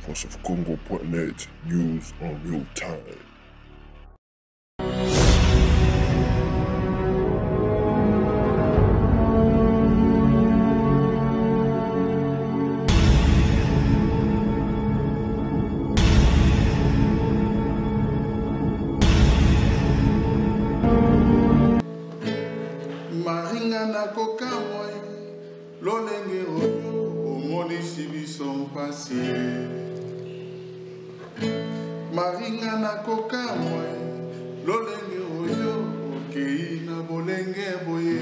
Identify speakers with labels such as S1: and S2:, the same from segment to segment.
S1: VoiceOfCongo.net, news on real time.
S2: Maringa na koka moi, lolenge oyo, omoni sibi son passé. Maringa na koka moi, lolenge oyo, okei na bolenge boye.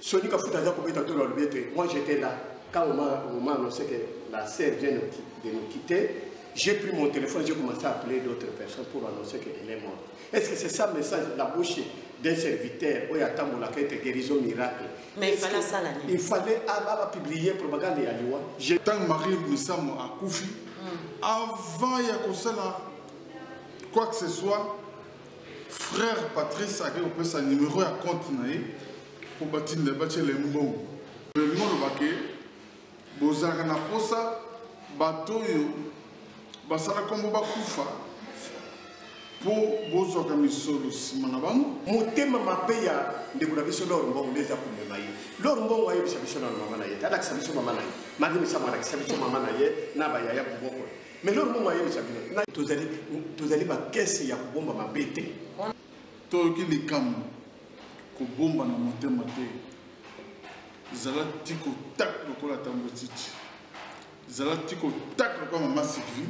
S3: Sony Kafuta za kopeta tout le bête. Moi j'étais là. Quand on m'a annoncé que la sœur vient de nous quitter, j'ai pris mon téléphone, j'ai commencé à appeler d'autres personnes pour annoncer qu'elle est morte. Est-ce que c'est ça le message, la bouche d'un serviteur où il y a tant de guérison miracle?
S4: Mais il fallait ça l'année.
S3: Il fallait publier propagande et Aliwa.
S2: Tant Marie Missamo a Koufi, avant il y a quoi que ce soit, frère Patrice a fait sa numéro à compte pour bâtir les mbons. Le nom de Baké, Bozara na posa, bateau basara comme Bakoufa. Pour vos organismes simanabango
S3: motema mapeya ndekula biso lor mbongo leza kumema ye lor mbongo aye bisa biso na mama na ye tada kisabiso mama na ye magi misama na kisabiso mama na ye na ba ya kuboko mais lor mbongo aye bisa biso na tozali ba kesi ya kubomba mabete
S2: to ki likam kubomba na motema te zala tiko tak lokola tambotiti zala tiko tak lokola mama Sylvie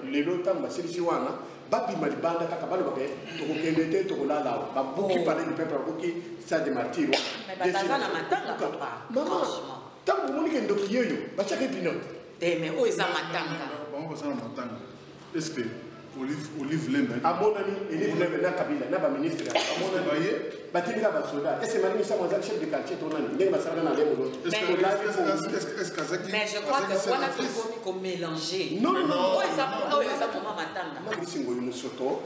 S3: lelo tamba silisi wana babi malibanda kaka balo babe to kokende to kolala ba buki parler du peuple buki ça de martyr
S4: mais bataza na matanga papa franchement
S3: tango moni ke ndoki yoyo ba chake bino
S4: mais o eza matanga
S2: ba on va na matanga est-ce que Olive Lemba
S3: amonani Olive Lemba na kabila na ba ministre amonani baye batinga ba soda est-ce que mani ça moi chef de quartier to nani ndenga basara na lemo
S2: est-ce que
S4: mais je crois que on a toujours qu'on mélanger
S3: non
S4: o eza pour matanga
S3: singo musoto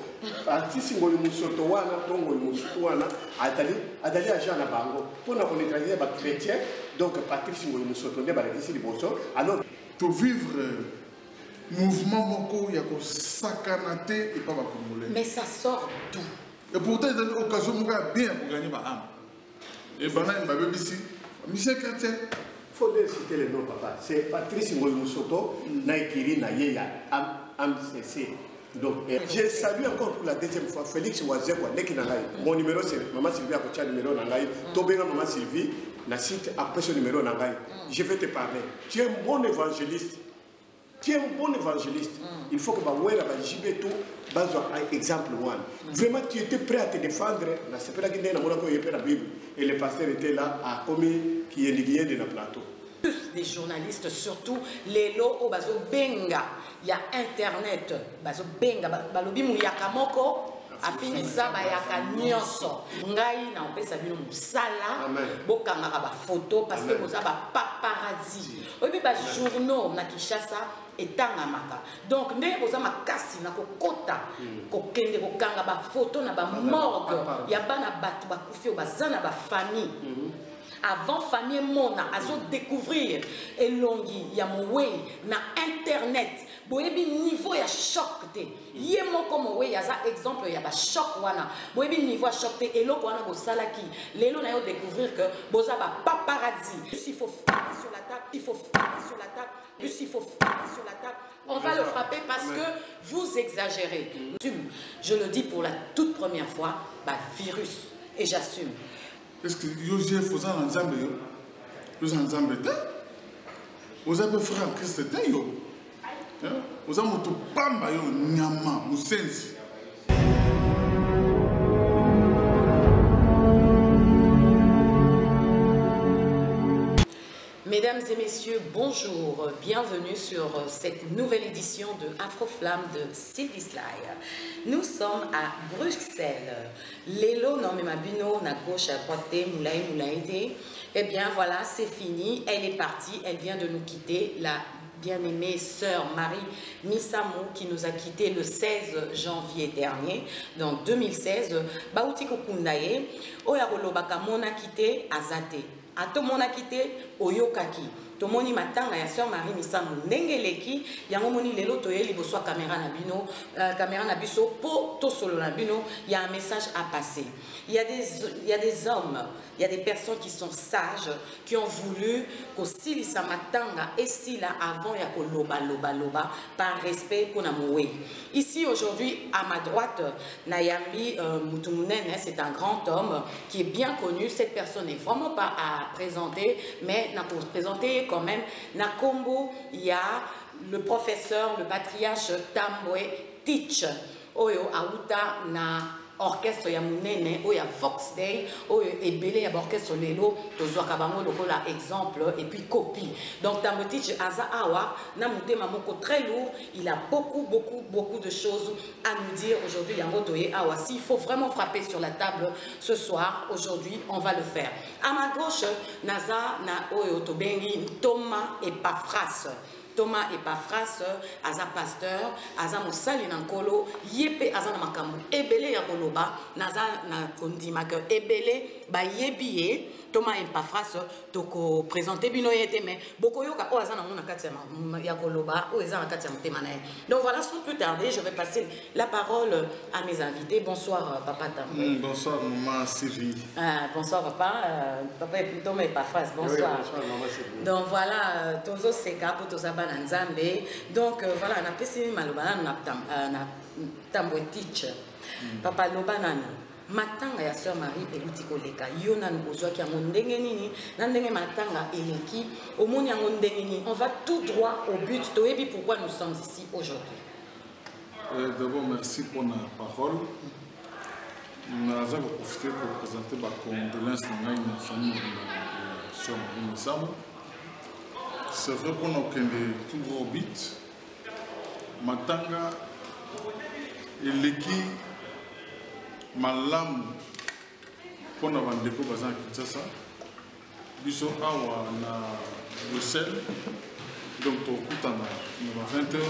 S3: artiste singo musoto wana tongo musoto wana adali agent na bango pona ko neutraliser ba chrétien donc Patrice singo musoto nde ba rekisi liboso alors
S2: to vivre mouvement moko ya ko sakanate et pas ba congolais
S4: mais ça sort d'où
S2: et pourtant il y a une occasion bien pour gagner ma âme et bana mba bebisi Michel Chrétien
S3: faut citer le nom papa c'est Patrice Ngoy Musoto na ikiri na yeya AMCC donc je salue encore pour la deuxième fois Félix Wazekwa neki na ngai mon numéro c'est maman Sylvie a kocha numéro na ngai to benga maman Sylvie na site après ce numéro na ngai je vais te parler tu es un bon évangéliste. Tu es un bon évangéliste. Il faut que Bawera va JB tout, bazwa exemple one. Vraiment, tu étais prêt à te défendre. C'est pas la Guinée, la Bible. Et le pasteur était là à commis qui est lié de la plateau.
S4: Plus des journalistes, surtout les lots au bazo benga. Il y a internet, bazo benga, balobi muyakamoko. Afinisa bayaka nyonso ngai na opesa bino musala bokangaka ba photo parce que boza ba paparazzi obi ba journaux na Kinshasa etangamaka donc nde boza makasi na kokota kokende kokanga ba photo na ba morgue ya bana batu bakufi bazana ba famille avant famille mona azo découvrir elongi ya mowe na internet boyebi niveau ya choc te ye moko mowe ya za exemple ya ba choc wana boyebi niveau ya choc te eloko wana bosalaki lelo na yo découvrir que boza ba paparazzi il faut frapper sur la table il faut frapper sur la table il faut frapper sur la table on va le frapper parce que vous exagérez je le dis pour la toute première fois bah virus et j'assume.
S2: Est-ce que Joseph vous en ensemble vous en ensemble vous avez frère Christ yo vous avez moto pamba yo nyama musenzi.
S4: Mesdames et messieurs, bonjour, bienvenue sur cette nouvelle édition de Afroflamme de Sylvie Sly. Nous sommes à Bruxelles. Lélo, non mais ma bino, na gauche, à droite, moulaï. Eh bien voilà, c'est fini, elle est partie, elle vient de nous quitter, la bien-aimée sœur Marie Missamou qui nous a quittés le 16 janvier dernier, donc 2016. Baouti Kokundaye, Oyarolo Baka, mon a quitté, Azate. Ato mon a quitté, Oyokaki. tomoni matanga ya sœur Marie Misamou ndengeleki yango moni lelo toyeli boswa caméra na bino caméra na biso po to solo na bino, il y a un message à passer. Il y a des hommes, il y a des personnes qui sont sages qui ont voulu que silisa matanga et sila avant ya ko loba par respect pour namoué. Ici aujourd'hui à ma droite Nayambi Moutounene, c'est un grand homme qui est bien connu. Cette personne n'est vraiment pas à présenter, mais pour présenter quand même Nakombo, il y a le professeur, le patriarche Tambwe Teach Oyo Aouta na orchestre ya munene oya Fox Day oyo ebele ya orchestre lelo tozwaka bango lokola exemple et puis copie. Donc Tambwe Teach aza awa na mutema moko très lourd, il a beaucoup de choses à nous dire aujourd'hui yango toye awa. S'il faut vraiment frapper sur la table ce soir, aujourd'hui on va le faire. À ma gauche naza na oyo tobengi Thomas Epaphras. Thomas Epaphras, aza pasteur, aza mosali nankolo, yepe aza na makambo ebele ya koloba, naza na kondima que ebele ba yebiye. Thomas Epaphras toko présenter bino yete mais bokoyoka o aza na mona kati ya koloba o eza na kati ya motema na ye. Donc voilà, sans plus tarder, je vais passer la parole à mes invités. Bonsoir papa Tambwe.
S2: Bonsoir maman Sylvie.
S4: Bonsoir papa, papa Thomas Epaphras. Bonsoir.
S3: Bonsoir maman Sylvie.
S4: Donc voilà, tozo seka po tozaba na nzambe. Donc voilà, na pesi maloba na Tambwe Teach. Papa lobanana matanga ya sœur Marie eluti koleka yo na nkozwaki yango ndenge nini na ndenge matanga eleki omoni yango ndenge nini. On va tout droit au but. Toyebi pourquoi nous sommes ici aujourd'hui.
S2: D'abord merci pour la parole. Nous avons profité pour présenter ma condoléance à la famille de sœur Marie Misamou. C'est vrai qu'on a tout droit au but. Matanga eleki malamu pona bandeko baza Kinshasa biso awa na Bruxelles, donc tokutana na 20h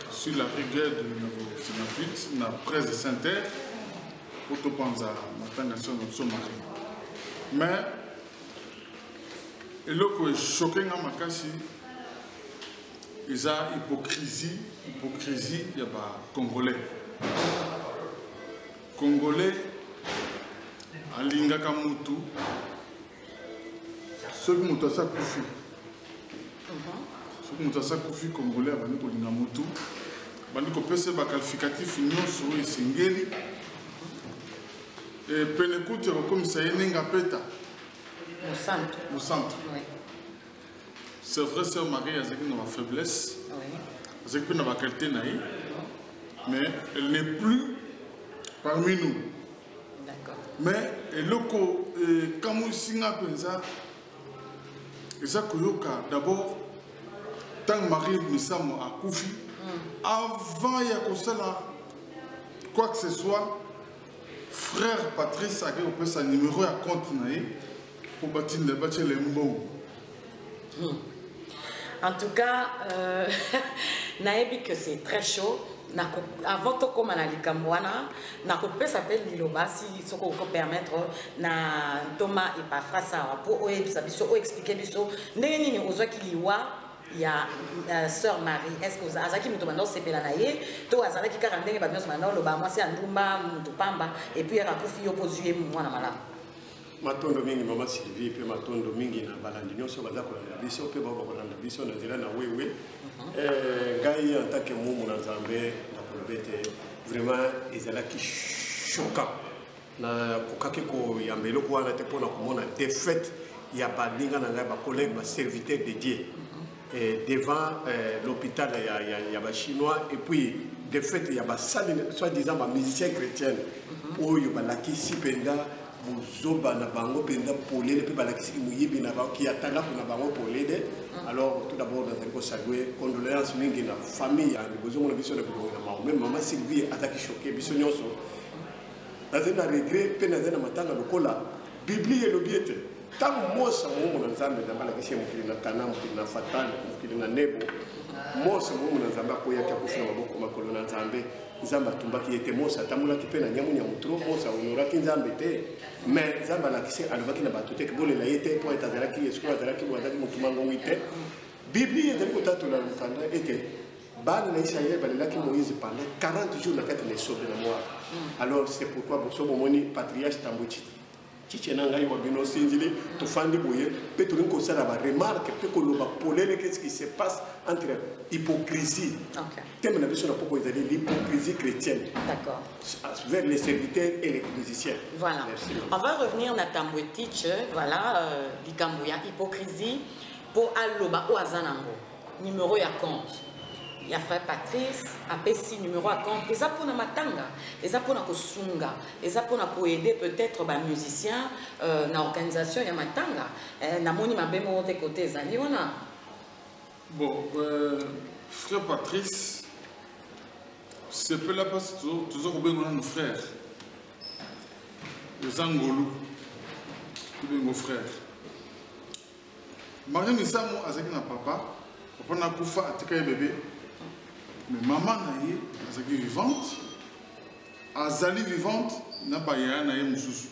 S2: sur la rigueur de numéro 58 na presse de Saint-Terre pour topanza matanga sur notre Marie. Mais eloko est choqué nga makasi eza hypocrisie ya ba Congolais. Congolais alingaka mutu soki mutu asa kufi Congolais abandi kolinga mutu bandi kopesa baqualificatif nyonso oyo esengeli pene kutu ekokomisa ye ndenge apeta mosantu. C'est vrai, sœur Marie azalaki na bafaiblesse, azalaki mpe na baqualité na ye, mais elle n'est plus parmi nous. Mais eloko kamusinga penza eza koyoka d'abord tant Marie Misamou akufi avant ya kosala quoi que ce soit, frère Patrice a fait sa numéro à compte naï pour bâtir les mots.
S4: En tout cas, naebi que c'est très chaud. Avant tout comme on a dit Kamwana, na peut s'appeler Liloba si ce qu'on peut permettre na Thomas Epaphras pour expliquer biso neni ozo kiliwa ya sœur Marie. Est-ce que azaki muto bando sepela na ye to azalaki kaka ndenge ba nyonso bando loba mwasi andumba muto pamba et puis akakufi yo pozuye mwana malamu.
S3: Matondo mingi maman Sylvie pe matondo mingi na balandi nyonso baza kolanda biso pe baba kolanda biso na nzela na wewe ngai en tant que mumu na Nzambe na kolobete vraiment ezalaki choquant na kokaki ko yambelo ko wana te pona komona défaite ya baninga na ngai ba collègue ba serviteur de Dieu devant l'hôpital ya ba chinois et puis défaite ya ba soi-disant ba musiciens chrétiens oyo balakisi penga Zoba na bango penda polele pe balakisi muyibi na bango ki atanga na bango polele. Alors tout d'abord dans un saluer condoléances mingi na famille ya bozo mo biso na bilongo na maman même maman Sylvie ataki choqué biso nyonso. Azena regret pe na zena matanga lokola Bible et l'obiete Tant moi, ça m'a mon ensemble dans la question qui n'a canam, qui n'a fatal, qui n'a nebo. Moi, ça m'a mon ensemble à quoi il y a qu'à faire beaucoup ma colonne ensemble. Zamba tumba qui était moi, ça tamula qui peine à Nyamu Yamutro, moi ça on aura qu'un zambete. Mais Zamba la qui s'est à l'avaki n'a pas tout que bon la été pour être à la qui est soit à la qui va d'aller mon tumangomité. Bible est de côté de la Lukanda était. Ban na Israël, là qui Moïse pendant 40 jours, la quête les sauve de la mort. Alors c'est pourquoi pour ce moment, patriarche Tambochi. Tichenangai wabino sinjili tufandi boye peut tout ça la remarque peut que l'on va poler qu'est-ce qui se passe entre hypocrisie. Thème la besoin pourquoi ils allaient l'hypocrisie chrétienne. D'accord. Vers les serviteurs et les musiciens.
S4: Voilà. Merci. On va revenir à Tambouetich, voilà, l'Ikambouya hypocrisie pour Alloba ou Azanango. Numéro ya compte. Il y a frère Patrice, APC numéro à compte. Et ça pour matanga, et ça pour kosunga, et ça pour aider peut-être les musiciens dans l'organisation il y a matanga. Na moni ma bemo de côté zali wana.
S2: Bon, frère Patrice, c'est peu là parce que toujours bien nos frères, les Angolou, nos frères. Marie Misamo avec na papa na kufa atika bébé. Mais maman naïe, elle est vivante, Azali vivante, n'a pas naïe moussous.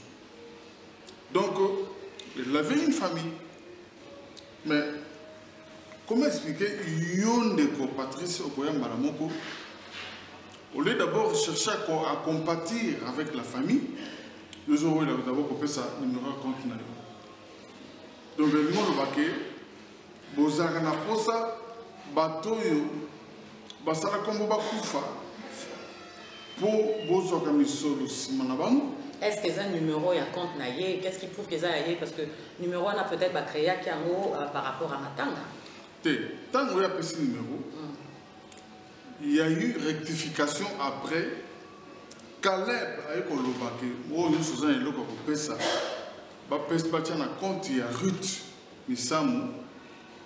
S2: Donc, elle avait une famille. Mais, comment expliquer yon de Patrice Okoyam Balamoko, au lieu d'abord chercher à compatir avec la famille, nous aurons d'abord coupé sa numéro de compte naïe. Donc, le numéro de baquet, Bozarana Posa, bateau. Basala kombo bakufa pour bozo kamisolo simanabango.
S4: Est-ce que un numéro ya compte naïe? Qu'est-ce qui prouve que ça naïe? Parce que numéro on a peut-être créé à Kiango par rapport à Matanga.
S2: Tant qu'on a pris ce numéro, il y a eu rectification après. Caleb a eu kolobake. Oh nous sommes un loco pour pesa. Ba pesa bachana compte il y a Ruth Misamu.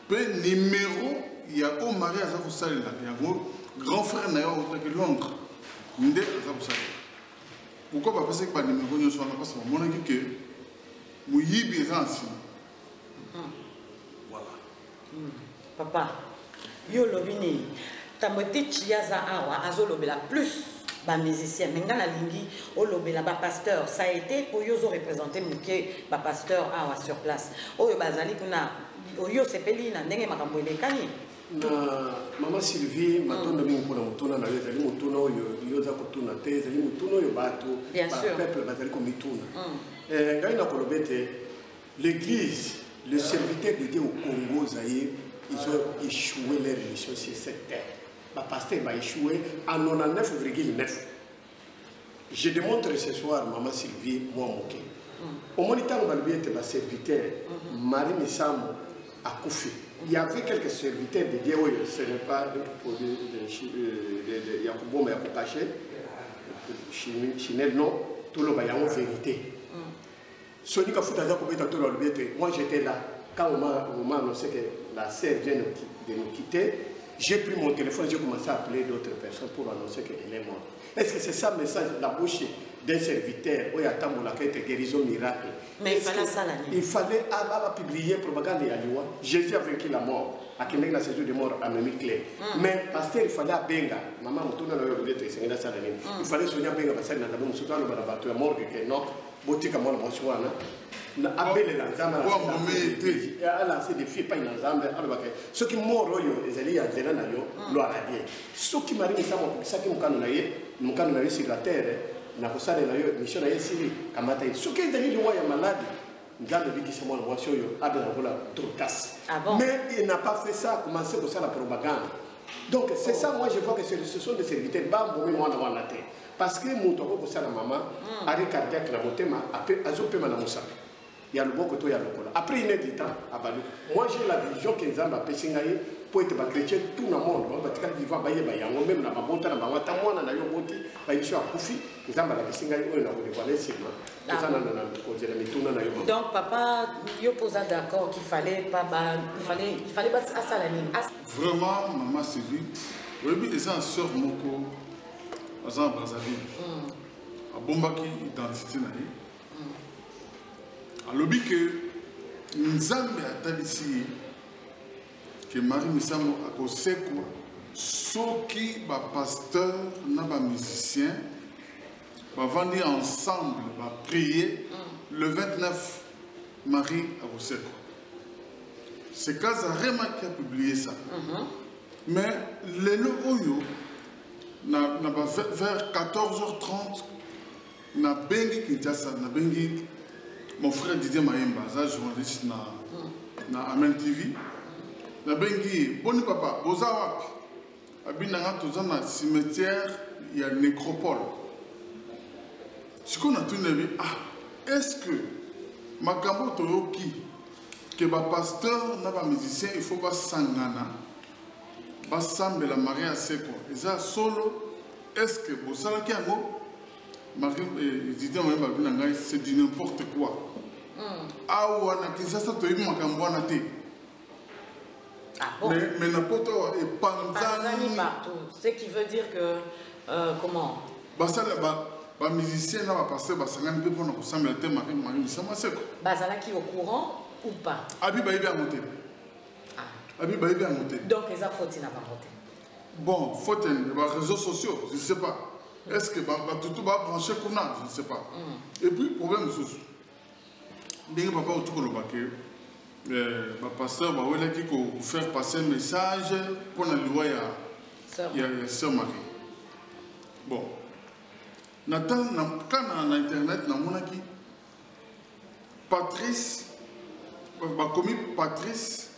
S2: Pe numéro il y a un mari à Zafousal, il y a un grand frère naïa au Taki Londres. Ndé à Zafousal. Pourquoi pas parce que pas numéro nous sommes là parce que mon ami que Mouyibi est ancien. Voilà.
S4: Papa, yo lobini, tamote chiaza awa azolobela plus ba musicien, mais dans la lingi o lobela ba pasteur, ça a été pour yo représenter muké ba pasteur awa sur place. O yo bazali kuna yo sepeli na ndenge makambo elekani.
S3: Maman Sylvie, matona mingi mpona motuna na yo ezali motuna oyo yoza kotuna te ezali motuna oyo bato peuple bazali komituna. Ngai na koloba ete l'église, le serviteur de Dieu au Congo Zaïre, ils ont échoué leur mission sur cette terre. Le pasteur va échouer à 99,9. Je démontre ce soir, maman Sylvie, moi moqué. Au moniteur on va lui être serviteur, Marie Missamo a Koufi. Il y avait quelques serviteurs de Dieu, ce n'est pas pour de Yakubo, mais Yakubo caché, Chinel, non, tout le monde a une vérité. Sonic a foutu à tout le monde. Moi j'étais là. Quand on m'a annoncé que la sœur vient de nous quitter, j'ai pris mon téléphone, j'ai commencé à appeler d'autres personnes pour annoncer qu'elle est morte. Est-ce que c'est ça le message, la bouche d'un serviteur où il y a tant de guérison miracle?
S4: Mais il fallait ça l'année.
S3: Il fallait publier propagande de Aliwa. Jésus a vaincu la mort. À Québec, la saison de mort a mis clair. Mais pasteur, il fallait à Benga. Maman, il fallait soigner à Benga parce qu'il y a un mort que non. Botika mwana mwana na abele la nzamba a lancé des filles pas une nzamba alobaka ceux qui mort oyo ezali ya nzela na yo lo arabie ceux qui mari misamo ça qui mukano na ye sur la terre na kosala na yo mission na yesili kamata ceux qui ezali le ya malade nzamba bikisa mwana mwasi oyo abela kola trokas mais il n'a pas fait ça commencer à faire la propagande. Donc c'est ça, moi je vois que ce sont des serviteurs bambou moi dans la terre. Parce que mon togo pour ça la maman arrêt cardiaque la motema après azope mana musape. Il y a le beaucoup to il y a le cola. Après une état à Balou. Moi j'ai la vision que Nzamba pesingaye pour être chrétien tout le monde. On va dire vivant baye bayango même na babonta na bawata mwana na yo boti ba iso akufi Nzamba la pesingaye on na ko dévoiler seulement.
S4: Donc papa yo posa d'accord qu'il fallait pas il fallait pas à ça la ligne.
S2: Vraiment maman Sylvie, oui les gens sœur moko Azan Brazzaville. A bombaki identité naïe. A lobby que nzambe atalisi que Marie Misamo a kosekwa soki ba pasteur na ba musicien va venir ensemble va prier le 29 Marie a kosekwa. C'est Kazarema qui a publié ça. Mais les oyo vers 14h30 na bengi Kinshasa na bengi mon frère Didier Mayemba, journaliste na Amen TV. Na bengi boni papa boza wapi abinanga toza na cimetière ya nécropole. Siko na tunebi est-ce que makambo toyoki que ba pasteur na ba musicien il faut ba sangana ba sambela Marie aseko eza solo est-ce que bosala ki yango Marie Didier Mayemba binanga c'est du n'importe quoi. Awa na Kinshasa toyebi makambo wana te.
S4: Ah bon?
S2: Mais n'importe quoi et
S4: Panzani partout. Ce qui veut dire que comment?
S2: Ba musicien na ba pasteur ba sangana pe pona ko sambela te Marie Misamo aseko.
S4: Bazala qui au courant ou pas?
S2: Abi ba yebi amote. Abi ba yebi amote.
S4: Donc les fautes n'a pas voté.
S2: Bon, faute les réseaux sociaux, je ne sais pas. Est-ce que tout va brancher pour nous? Je ne sais pas. Et puis problème sous. Bien papa au tout le baquet. Le pasteur va faire passer un message pour la loi il y a sœur Marie. Bon. Nathan quand on a internet na monaki Patrice ba commis Patrice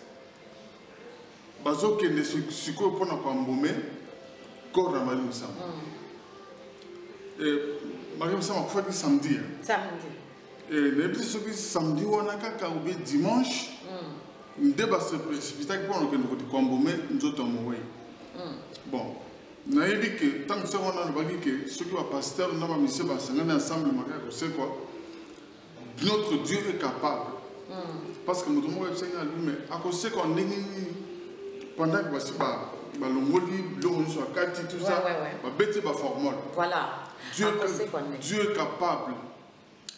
S2: bazo que ne siko pour na kwambome corps na Marie Misamo. Et Marie Misamo a fait samedi.
S4: Samedi.
S2: Et les petits samedi on a kaka ou dimanche. Débat se précipita pour que nous kwambome nzoto mowe. Bon. Na yebi que tant que ça on a le bagi que ceux qui va pasteur na ba mission ba sangana ensemble Marie c'est quoi? Notre Dieu est capable. Parce que nous devons observer à lui mais à cause qu'on est pendant que le moli le soit kati tout ça va bêter ba formule.
S4: Voilà.
S2: Dieu est capable.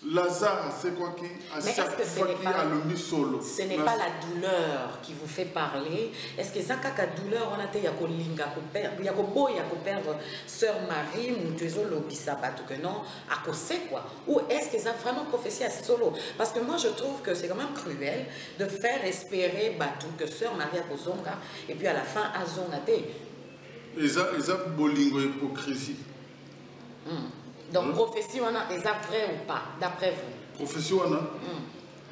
S2: Lazare c'est quoi qui à chaque fois qui a le mis solo.
S4: Ce n'est pas la douleur qui vous fait parler. Est-ce que ça kaka douleur on a été yako linga ko perdre yako boya ko perdre sœur Marie mutuezo lobisa batu que non à cause quoi ou est-ce que ça vraiment prophétie à solo parce que moi je trouve que c'est quand même cruel de faire espérer batu que sœur Marie a kozonga et puis à la fin azonga té.
S2: Eza bolingo hypocrisie.
S4: Donc, prophétie, on a des vrai ou pas, d'après vous?
S2: Prophétie, on a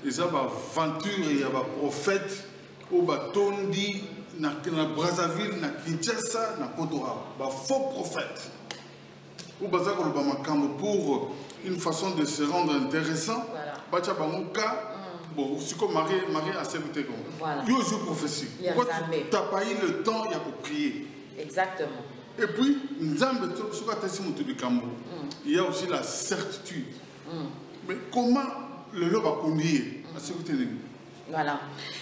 S2: des aventures, il y a des prophètes, au Batondi, na Brazzaville, na Kinshasa, na Potora, des faux prophètes. Au Bazar, pour une façon de se rendre intéressant, Bacha Bamuka, bon, c'est comme Marie a servi comme.
S4: Voilà.
S2: Il y a une prophétie. Pourquoi tu n'as pas eu le temps, il y a pour prier.
S4: Exactement.
S2: Et puis, il y a aussi la certitude. Mais comment le lot va conduire à ce que tu dis?
S4: Voilà.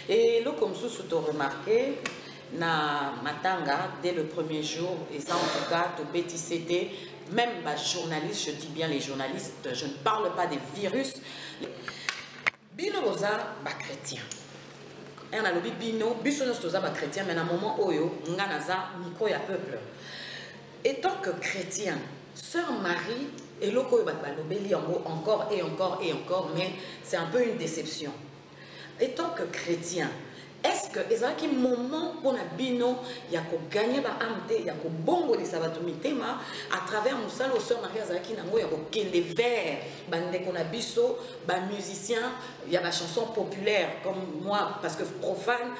S4: Et là, comme ça, tu as remarqué, na Matanga, dès le premier jour, et ça en tout cas, tu bêtisais, même les journalistes, je dis bien les journalistes, je ne parle pas des virus. Bino boza ba chrétien. Et on a le bino, bisonos toza ba chrétien, mais à un moment oyo, nganaza miko ya peuple. Étant que chrétien, sœur Marie et loko balobeli encore et encore et encore, mais c'est un peu une déception. Étant que chrétien, est-ce que les qui moment pour la bino ya ko gagner ba amte ya ko bongo de sabatomité à travers musalo sœur Marie azaki nango ya ko kende vers bande ko na biso ba musicien ya ba chanson populaire comme moi parce que profane.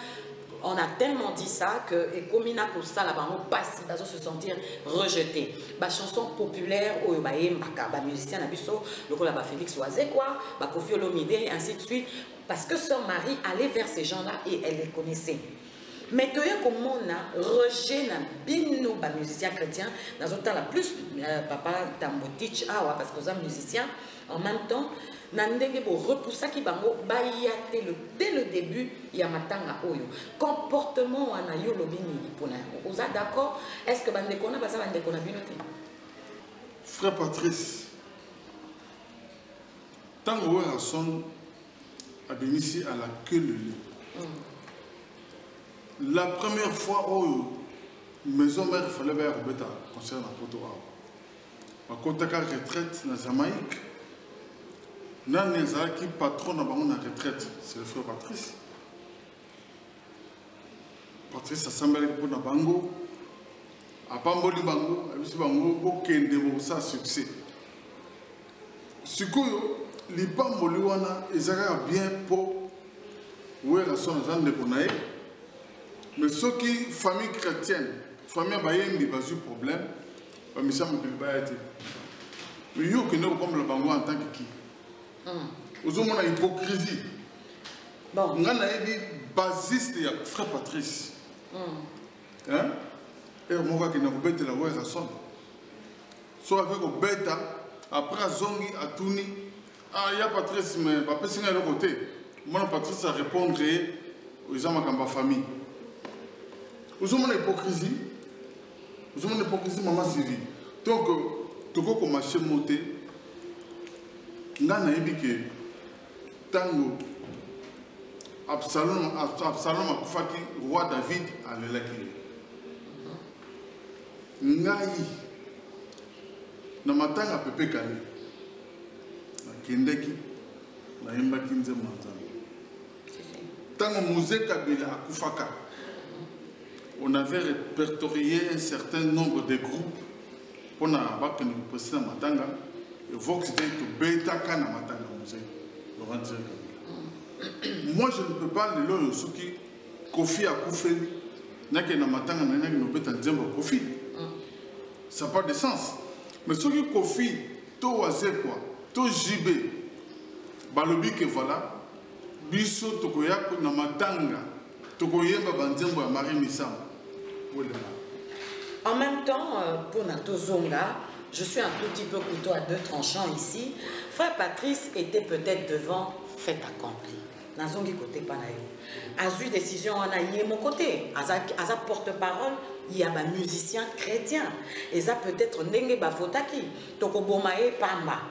S4: On a tellement dit ça que et comme il a pour ça là-bas on passe ils vont se sentir rejetés. Ba chanson populaire ou ba yembaka ba musicien na biso le là ba Félix Oazé quoi ba Koffi Olomide et ainsi de suite parce que sœur Marie allait vers ces gens-là et elle les connaissait. Mais que comment on a rejet na bino ba musicien chrétien dans un temps la plus papa Tambotich parce que les musiciens en même temps nandenge bo repousser ki bango bayate dès le début ya matanga oyo comportement wana yo lobini pona oza d'accord est-ce que bande kona basa bande kona binote
S2: frère Patrice tango wa son abimisi à la queue le lit. La première fois où maison mère il fallait faire un concert à Poto à Kotaka retraite na Jamaïque. Nan qui patron na bango na retraite, c'est le frère Patrice. Patrice a semblé pour na bango. A Pamboli bango, a bisi bango okende mo sa succès. Sikoyo li Pamboli wana ezaka bien pour ouais la son gens de konae. Mais ceux qui famille chrétienne, famille bayembi bazu problème, ba misa mo ke ba été. Mais yo que nous comme le bango en tant que qui. Vous avez une hypocrisie. Bon. On a dit basiste de frère Patrice. Hein? Et on va que nous bête la voix à son. Soit avec au bête après Zongi à Touni. Ah, il y a Patrice, mais papa c'est de l'autre côté. Moi, Patrice a répondre aux gens de ma famille. Vous avez une hypocrisie. Vous avez une hypocrisie, maman Sylvie. Donc, tu vois comment marcher monter. Nana ebike tango Absalom akufaki roi David alelaki ngai na matanga pepe kale nakendeki na yembaki nzembo nzambe tango Moïse Kabila akufaka on avait répertorié un certain nombre de groupes pour na bakeni président matanga. Vox Day to Beta Kana Matanga Musée. Moi, je ne peux pas le dire ce qui Kofi a Koufé. N'a que na Matanga n'a que nous bêta Nzembo Kofi. Ça n'a pas de sens. Mais ce qui Kofi, to Wazekwa, to Jibé, Balobi que voilà, Biso Tokoya na Matanga, Tokoyemba Banzembo à Marie Missam.
S4: En même temps, pour Nato Zonga, je suis un tout petit peu couteau à deux tranchants ici. Frère Patrice était peut-être devant fait accompli. Nazongi côté panayo. A eu décision en aïe mon côté. Aza porte-parole, il y a des musiciens chrétiens. Et ça peut-être n'enge bafotaki. Toko bomae pamba.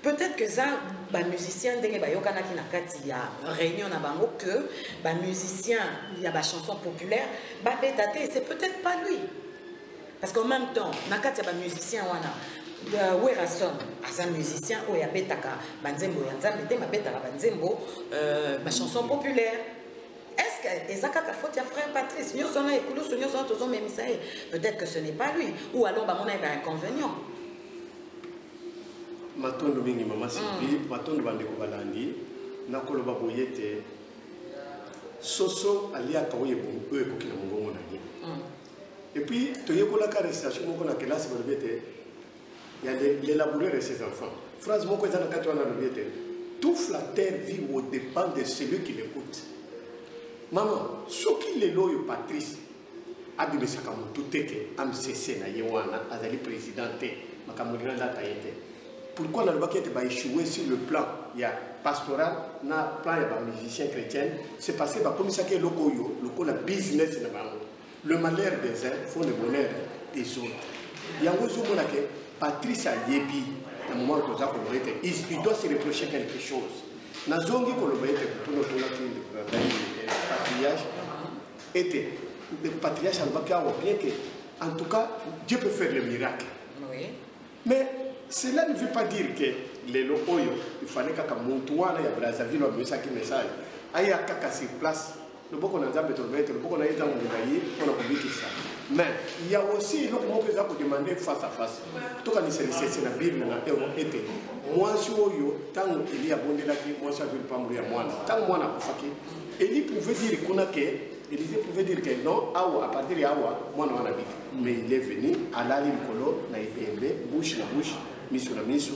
S4: Peut-être que ça, les musiciens n'enge bayokanaki na kati il y a réunion na bango que les musiciens, il y a des chansons populaires, babétate, c'est peut-être pas lui. Parce qu'en même temps, nakati ya ba musicien wana Werason, asa musicien oya betaka banzembo ya nzambe te mabetaka banzembo ma chanson populaire. Est-ce que ezaka ka faute ya frère Patrice nyo sona ekulu sonyo sona tozo memisae? Peut-être que ce n'est pas lui ou alors ba mona un inconvénient.
S3: Matondo mingi mama Sylvie, matondo bandeko balandi nakoloba boyete soso alia kaoye bo ekokina mongongo na ye. Et puis, tu as la récitation dans la classe, il y a l'élaborer de ses enfants. Phrase, moi, toute la terre vit au dépend de celui qui l'écoute. Maman, ce qui est loyal Patrice, Abime Sakamu, tout est que MCC, Azali président, Makamurina Latayete. Pourquoi on a échoué sur le plan pastoral, na plan des musiciens chrétiens? C'est parce que comme ça, le business, le malheur des uns font le bonheur des autres. Il y a un jour que Patrice Yebi, à un moment où il doit se reprocher quelque chose. Dans la zone où le patriarche était le patriarche bien que, en tout cas, Dieu peut faire le miracle. Oui. Mais cela ne veut pas dire que les locaux, il fallait que Montouana et Brazzaville ont mis ça qui message. Il y a qu'à ses places. Le beaucoup n'a jamais trouvé, le beaucoup n'a été en Moulaï, on a publié ça. Mais il y a aussi l'autre mot que vous avez demandé face à face. Tout cas, c'est la Bible, été. Moi, je suis tant qu'il y a bon délaté, moi, je ne veux pas mourir à moi. Tant que moi, je n'ai pas pouvait dire qu'on a que, il pouvait dire que non, à partir de Awa, moi, on a habité. Mais il est venu, à la ligne colo, na IPMB, bouche na bouche, mise sur la mise,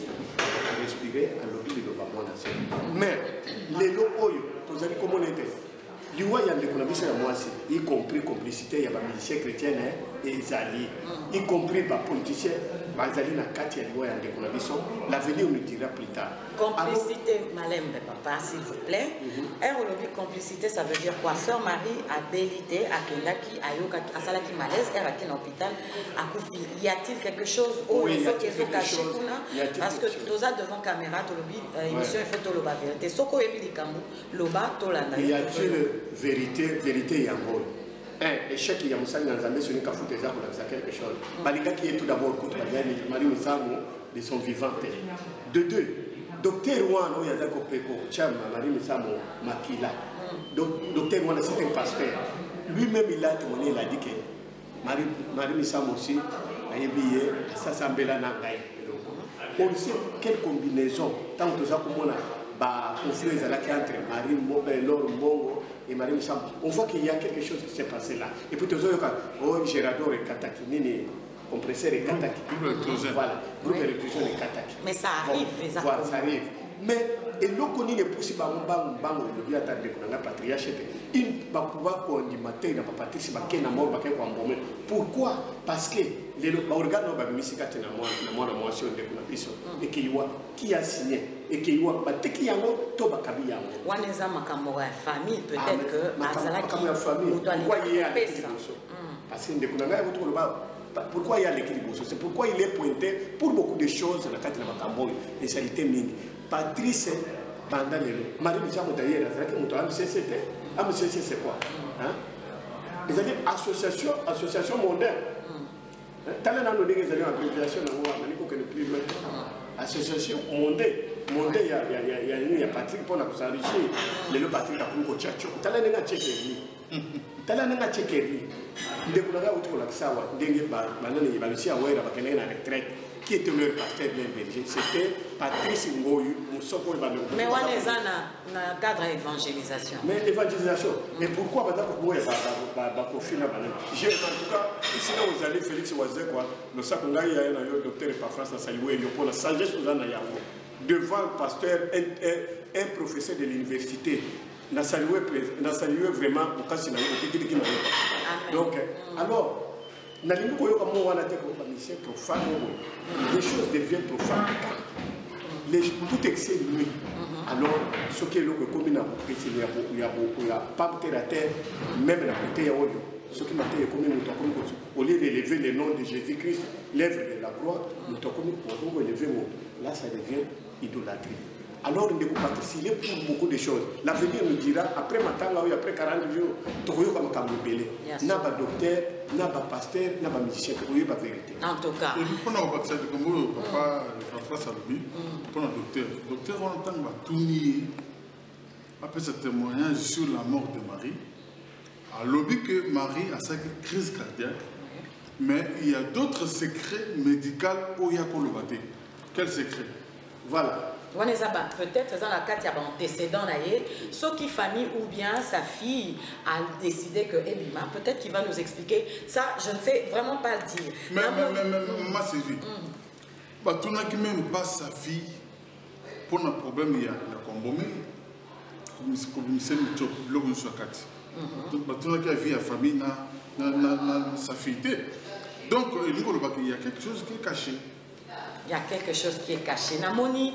S3: respirer, à l'objet de l'Obama. Mais les locaux, vous avez comment on était. du moins il y a des économistes à moi aussi, y compris complicité, il y a des musiciens chrétiens et Zali, y compris des politiciens, Zali na Katia, il y a des économistes, l'avenir nous dira plus tard.
S4: Complicité, Malembe, papa, s'il vous plaît. Complicité, ça veut dire quoi? Sœur Marie a bélité, à Kendaki, à Yoka, à Salaki Malaise, elle a été à l'hôpital, à Koufi. Y a-t-il quelque chose où il faut qu'ils ont caché parce que nous avons devant caméra, émission, il faut tout le bas vérité. Soko et Bilikambu, le bas, tout l'anda.
S3: Y a-t-il vérité Yango? Un échec, il y a Moussa Nzambe sur une cafouté, ça pour quelque chose. Balika qui est tout d'abord contre Marie Moussamo de son vivant. De deux. Docteur Ouan, il y a des Cham, Marie Moussamo, Makila. Docteur Ouan, c'est un pasteur. Lui-même, il a témoigné, il a dit que Marie Moussamo aussi a un billet, ça s'embelle à Nangaï. On sait quelle combinaison, tant que ça, comme on a conflit entre Marie Mongo et Marie Moussamo. On voit qu'il y a quelque chose qui s'est passé là. Et puis, tout ça, Gérardor et Kataki, compresseur et Kataki. Voilà, groupe électrogène et Kataki.
S4: Mais ça arrive,
S3: voilà, ça arrive. Mais et l'oconi n'est possible à le bien attendre que la patriarche il va pouvoir condimenter na patrice ba ken na mort ba ken ko mbome. Pourquoi? Parce que les organes ba misika tena moi motion de kuna biso et qui a signé et qui ba teki yango to ba kabi yango.
S4: Waneza makambo ya famille peut-être que azala
S3: qui ya famille. Pourquoi il y a parce que ndekuna nga ko to ba pourquoi il y a l'équilibre? C'est pourquoi il est pointé pour beaucoup de choses dans la carte de Makambo, les salités mines. Patrice Bandalelo, Marie Moussamo d'ailleurs, c'est quoi? C'est-à-dire association mondaine. Talent dans les abréviations, association mondaine. Mondaine, il y a Patrick pour s'enrichir. Le Patrick a pris au tchatcho. Talent n'a tchékéri. Talent n'a tchékéri. Dès que l'on a autour de la sawa, dengue banane, il va aussi avoir la retraite. Qui était leur partenaire belge? C'était Patrice Ngoyu, Moussoko et Bano.
S4: Mais on est dans le cadre d'évangélisation.
S3: Mais l'évangélisation. Mais pourquoi moi je profil là-bas? En tout cas, ici là vous allez Félix Oazé quoi, le Sakonga il y a un docteur et pas France à saluer, il y a la sagesse aux anayango. Devant un pasteur, un professeur de l'université. N'a salué vraiment au cas où il a donc, alors, les choses deviennent profanes. Tout excès de nuit. Alors, ce qui est le commun, il y a pas terre à terre, même la bouteille à eau. Ce qui m'a dit, au lieu d'élever le nom de Jésus-Christ, l'œuvre de la gloire, nous avons élevé là, ça devient idolâtrie. Alors, on est participer pour beaucoup de choses. L'avenir nous dira, après matin, après 40 jours, tu vas comme Kamobélé. N'a pas docteur, n'a pas pasteur, n'a pas musicien, tu vas pas vérité.
S4: En tout cas.
S2: Et puis, pendant que papa, François Salobi, pendant le docteur, on entend tout nier. Après ce témoignage sur la mort de Marie, à lobby que Marie a sa crise cardiaque, mais il y a d'autres secrets médicaux au Yakolobate. Quel secret?
S3: Voilà.
S4: Peut-être dans la cas, il y a un antécédent là, ce qui famille ou bien sa fille a décidé que peut-être qu'il va nous expliquer. Ça, je ne sais vraiment pas le dire.
S2: Mais moi, c'est vite. Tout le monde qui même pas sa fille, pour un problème, il y a combomé, comme c'est le job, l'homme soit quatre. Donc, tout le monde qui a vu la famille, sa fille. Donc, il y a quelque chose qui est caché.
S4: Il y a quelque chose qui est caché. Namoni,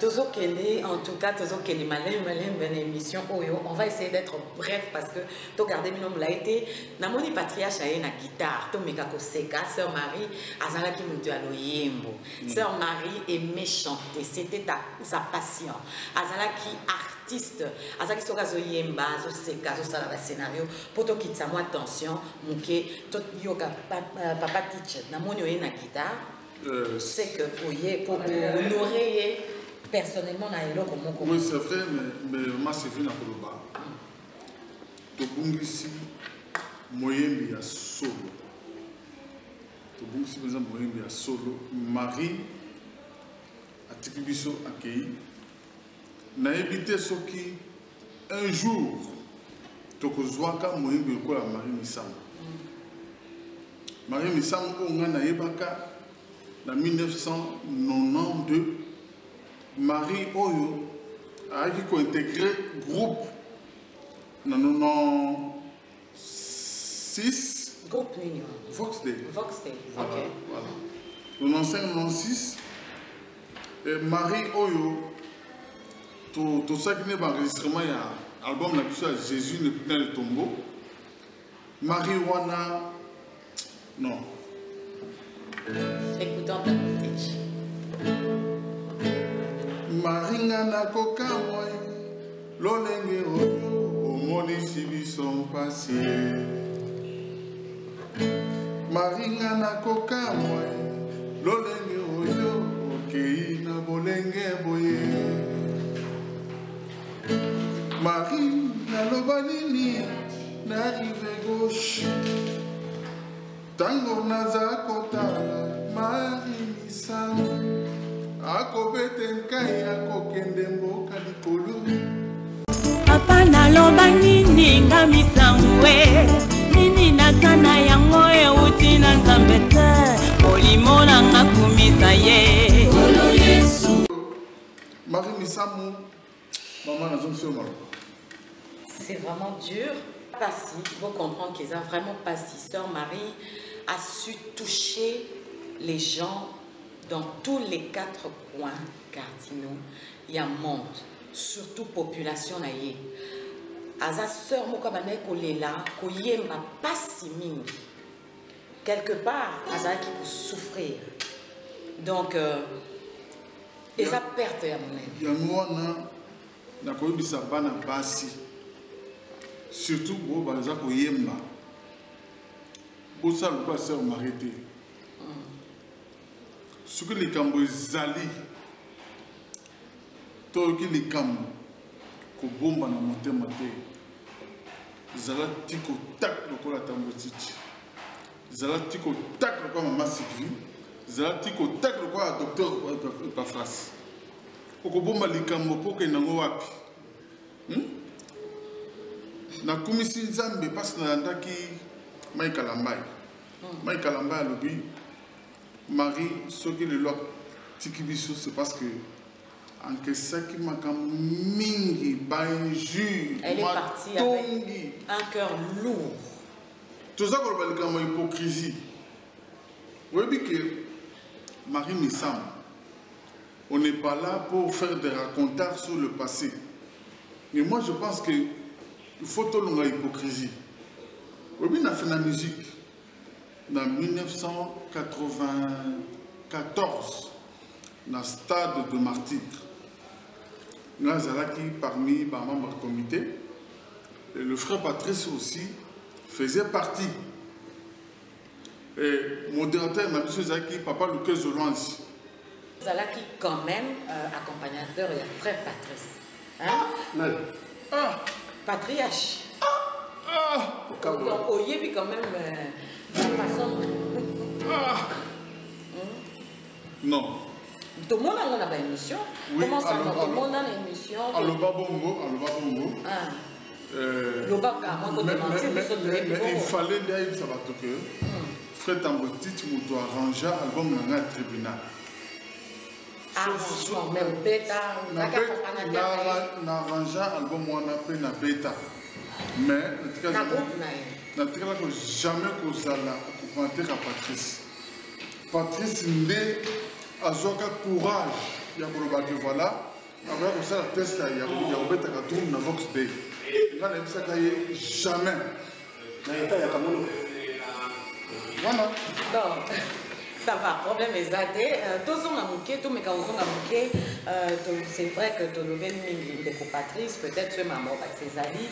S4: en tout cas, une émission. On va essayer d'être bref parce que tu regardes, l'a été. Namoni patriarche a une guitare. Tu mega koseka. Sœur Marie, azala qui nous a l'oyembo. Sœur Marie aimait chanter. C'était sa passion. Azala qui artiste. Azala qui soka zo yemba, zo seka, zo sala scénario. Pour toi qui t'a moi attention, muke, to yoga papa teach. Namoni a une guitare. C'est que pour honorer personnellement
S2: oui, c'est vrai, mais moi c'est vrai dans le bas. Tobungisi moyembi ya solo. Tobungisi par exemple moyembi ya solo. Marie atikibiso akei. Na évité ce qui un jour tokozwaka moyembi ko la Marie Missam. Marie Missam on na yebaka. En 1992, Marie Oyo a intégré le groupe 6.
S4: Groupe Nini.
S2: Vox Day.
S4: Vox Day.
S2: Voilà,
S4: Ok.
S2: voilà. 95, 96. Marie Oyo. Tout ça qui n'est pas enregistrement, il y a un album qui s'appelle Jésus ne peut pas le tombeau. Marijuana. Non.
S4: Écoutons ta côté.
S2: Maringana koka moi, lolenge oyo, omoni sibi son passé. Maringana koka moi, lolenge oyo, okei na bolenge boye. Marie na lobanini, na rive gauche. Tango naza kotala, Marie misana. Akobete nkai akokende mboka likolo.
S5: Papa naloba nini nga misanwe nini nasana yango euti na nzambe te molimo nanga kumisa ye olo Yesu.
S2: Marie Misamu, maman na zone malo.
S4: C'est vraiment dur. Pas si, il faut comprendre qu'ils ont vraiment pas si. Sœur Marie a su toucher les gens dans tous les 4 coins cardinaux. Il y a un monde, surtout population naïe. Aza sœur mokabane kolela koyemba pas si mingi. Quelque part, aza qui peut souffrir. Donc, et ça perte ya monene.
S2: Ya mwana na koyebisa bana basi. Surtout bo baza koyemba. Bo ça le pas sœur Marie te. Ce que les Cambo zali, tout les Cambo, que bomba na monte maté, zala tiko tak le quoi la tambotiti, zala tiko tak le quoi maman Sylvie, zala tiko tak le quoi docteur Epafras. Oko bomba les Cambo pour que nango wapi. Na kumisi nzambe passe na ndaki Mike Alambai. Mike Alambai lobi. Marie, ce que le loi Tikibiso, c'est parce que en que ça qui m'a mingi, banjur,
S4: elle est partie avec un cœur lourd.
S2: Tout ça qu'on va dire comme hypocrisie. Vous voyez que Marie Missam, on n'est pas là pour faire des racontages sur le passé. Mais moi je pense que il faut tout le hypocrisie. Vous voyez, on a fait la musique. En 1994, dans le stade de Martyr, nous avons parmi les membres du comité, et le frère Patrice aussi faisait partie. Et modérateur m'a dit que papa Lucas Zolanzi.
S4: Zalaki quand même accompagnateur et frère Patrice. Hein?
S2: Ah!
S4: Patriarche.
S2: Ah!
S4: Donc, au Yébi quand même.
S2: Non.
S4: Tout le monde a une émission.
S2: Oui,
S4: Comment ça,
S2: alors,
S4: tout le monde a une émission.
S2: Alors, Babongo. Mais il fallait d'ailleurs ça va que Frère Tamboti, tu m'as arrangé album dans le tribunal.
S4: Arrangement, même bêta.
S2: N'arrangeant album on a pris na bêta. Mais naturellement jamais qu'on a commenté à Patrice. Patrice n'est à Zoka courage. Il y a que voilà. Après que ça la test il y a bêta qui tourne dans Vox Day. Il va même ça jamais. Voilà.
S4: Donc, ça va, problème est zaté. Tous on a manqué, tous mes quand on a manqué, c'est vrai que tu le venu de Patrice, peut-être c'est maman avec ses amis.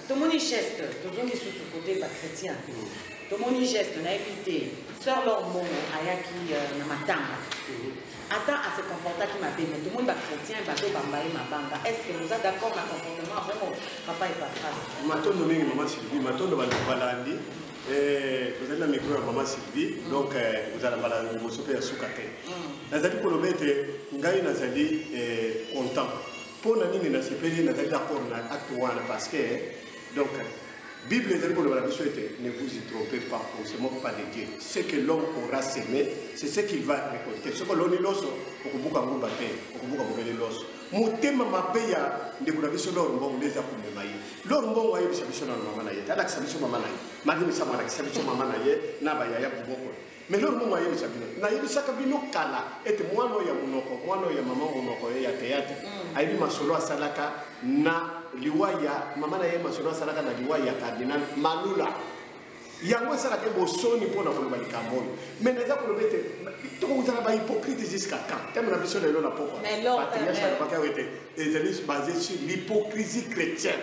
S4: Tout le monde y geste, tout le monde est sous ce côté pas chrétien. Tout le monde y geste, on a évité. Sœur leur mot, ayaki na matanga. Attends à ce comportement qui m'a dit, mais tout le monde est chrétien, il va tout bambaye ma banga. Est-ce que vous êtes d'accord avec le comportement vraiment papa et papa?
S3: Maton nommé maman Sylvie, maton de Balandi. Vous êtes dans le micro de maman Sylvie, donc vous allez vous sauver à Soukate. Nazali Kolobete, Ngaï Nazali content. Pour Nani Nasipeli, Nazali d'accord acte 1 parce que, donc, Bible est pour le ne vous y trompez pas, on ne se moque pas de Dieu. Ce que l'homme aura semé, c'est ce qu'il va récolter. Ce que l'on est l'os, on peut beaucoup battre, on peut beaucoup battre l'os. Mon thème m'a payé de vous laver sur l'or, on les a pour maye lor mbongo ayi biso na mama na ye tala kisabiso mama na ye madi misama na kisabiso mama na ye na ba ya buboko mais lor mbongo ayi biso na ye bisaka bino kala ete mwana ya munoko mwana ya mama munoko ya théâtre ayi masolo asalaka na liwaya mama na ye masolo asalaka na liwaya cardinal Malula yango sala ke bosoni pona ko ba likambo mais neza ko lobete to ko zala ba hypocrite jusqu'à quand tellement na biso lelo na poko
S4: mais l'or
S3: les églises basées sur l'hypocrisie chrétienne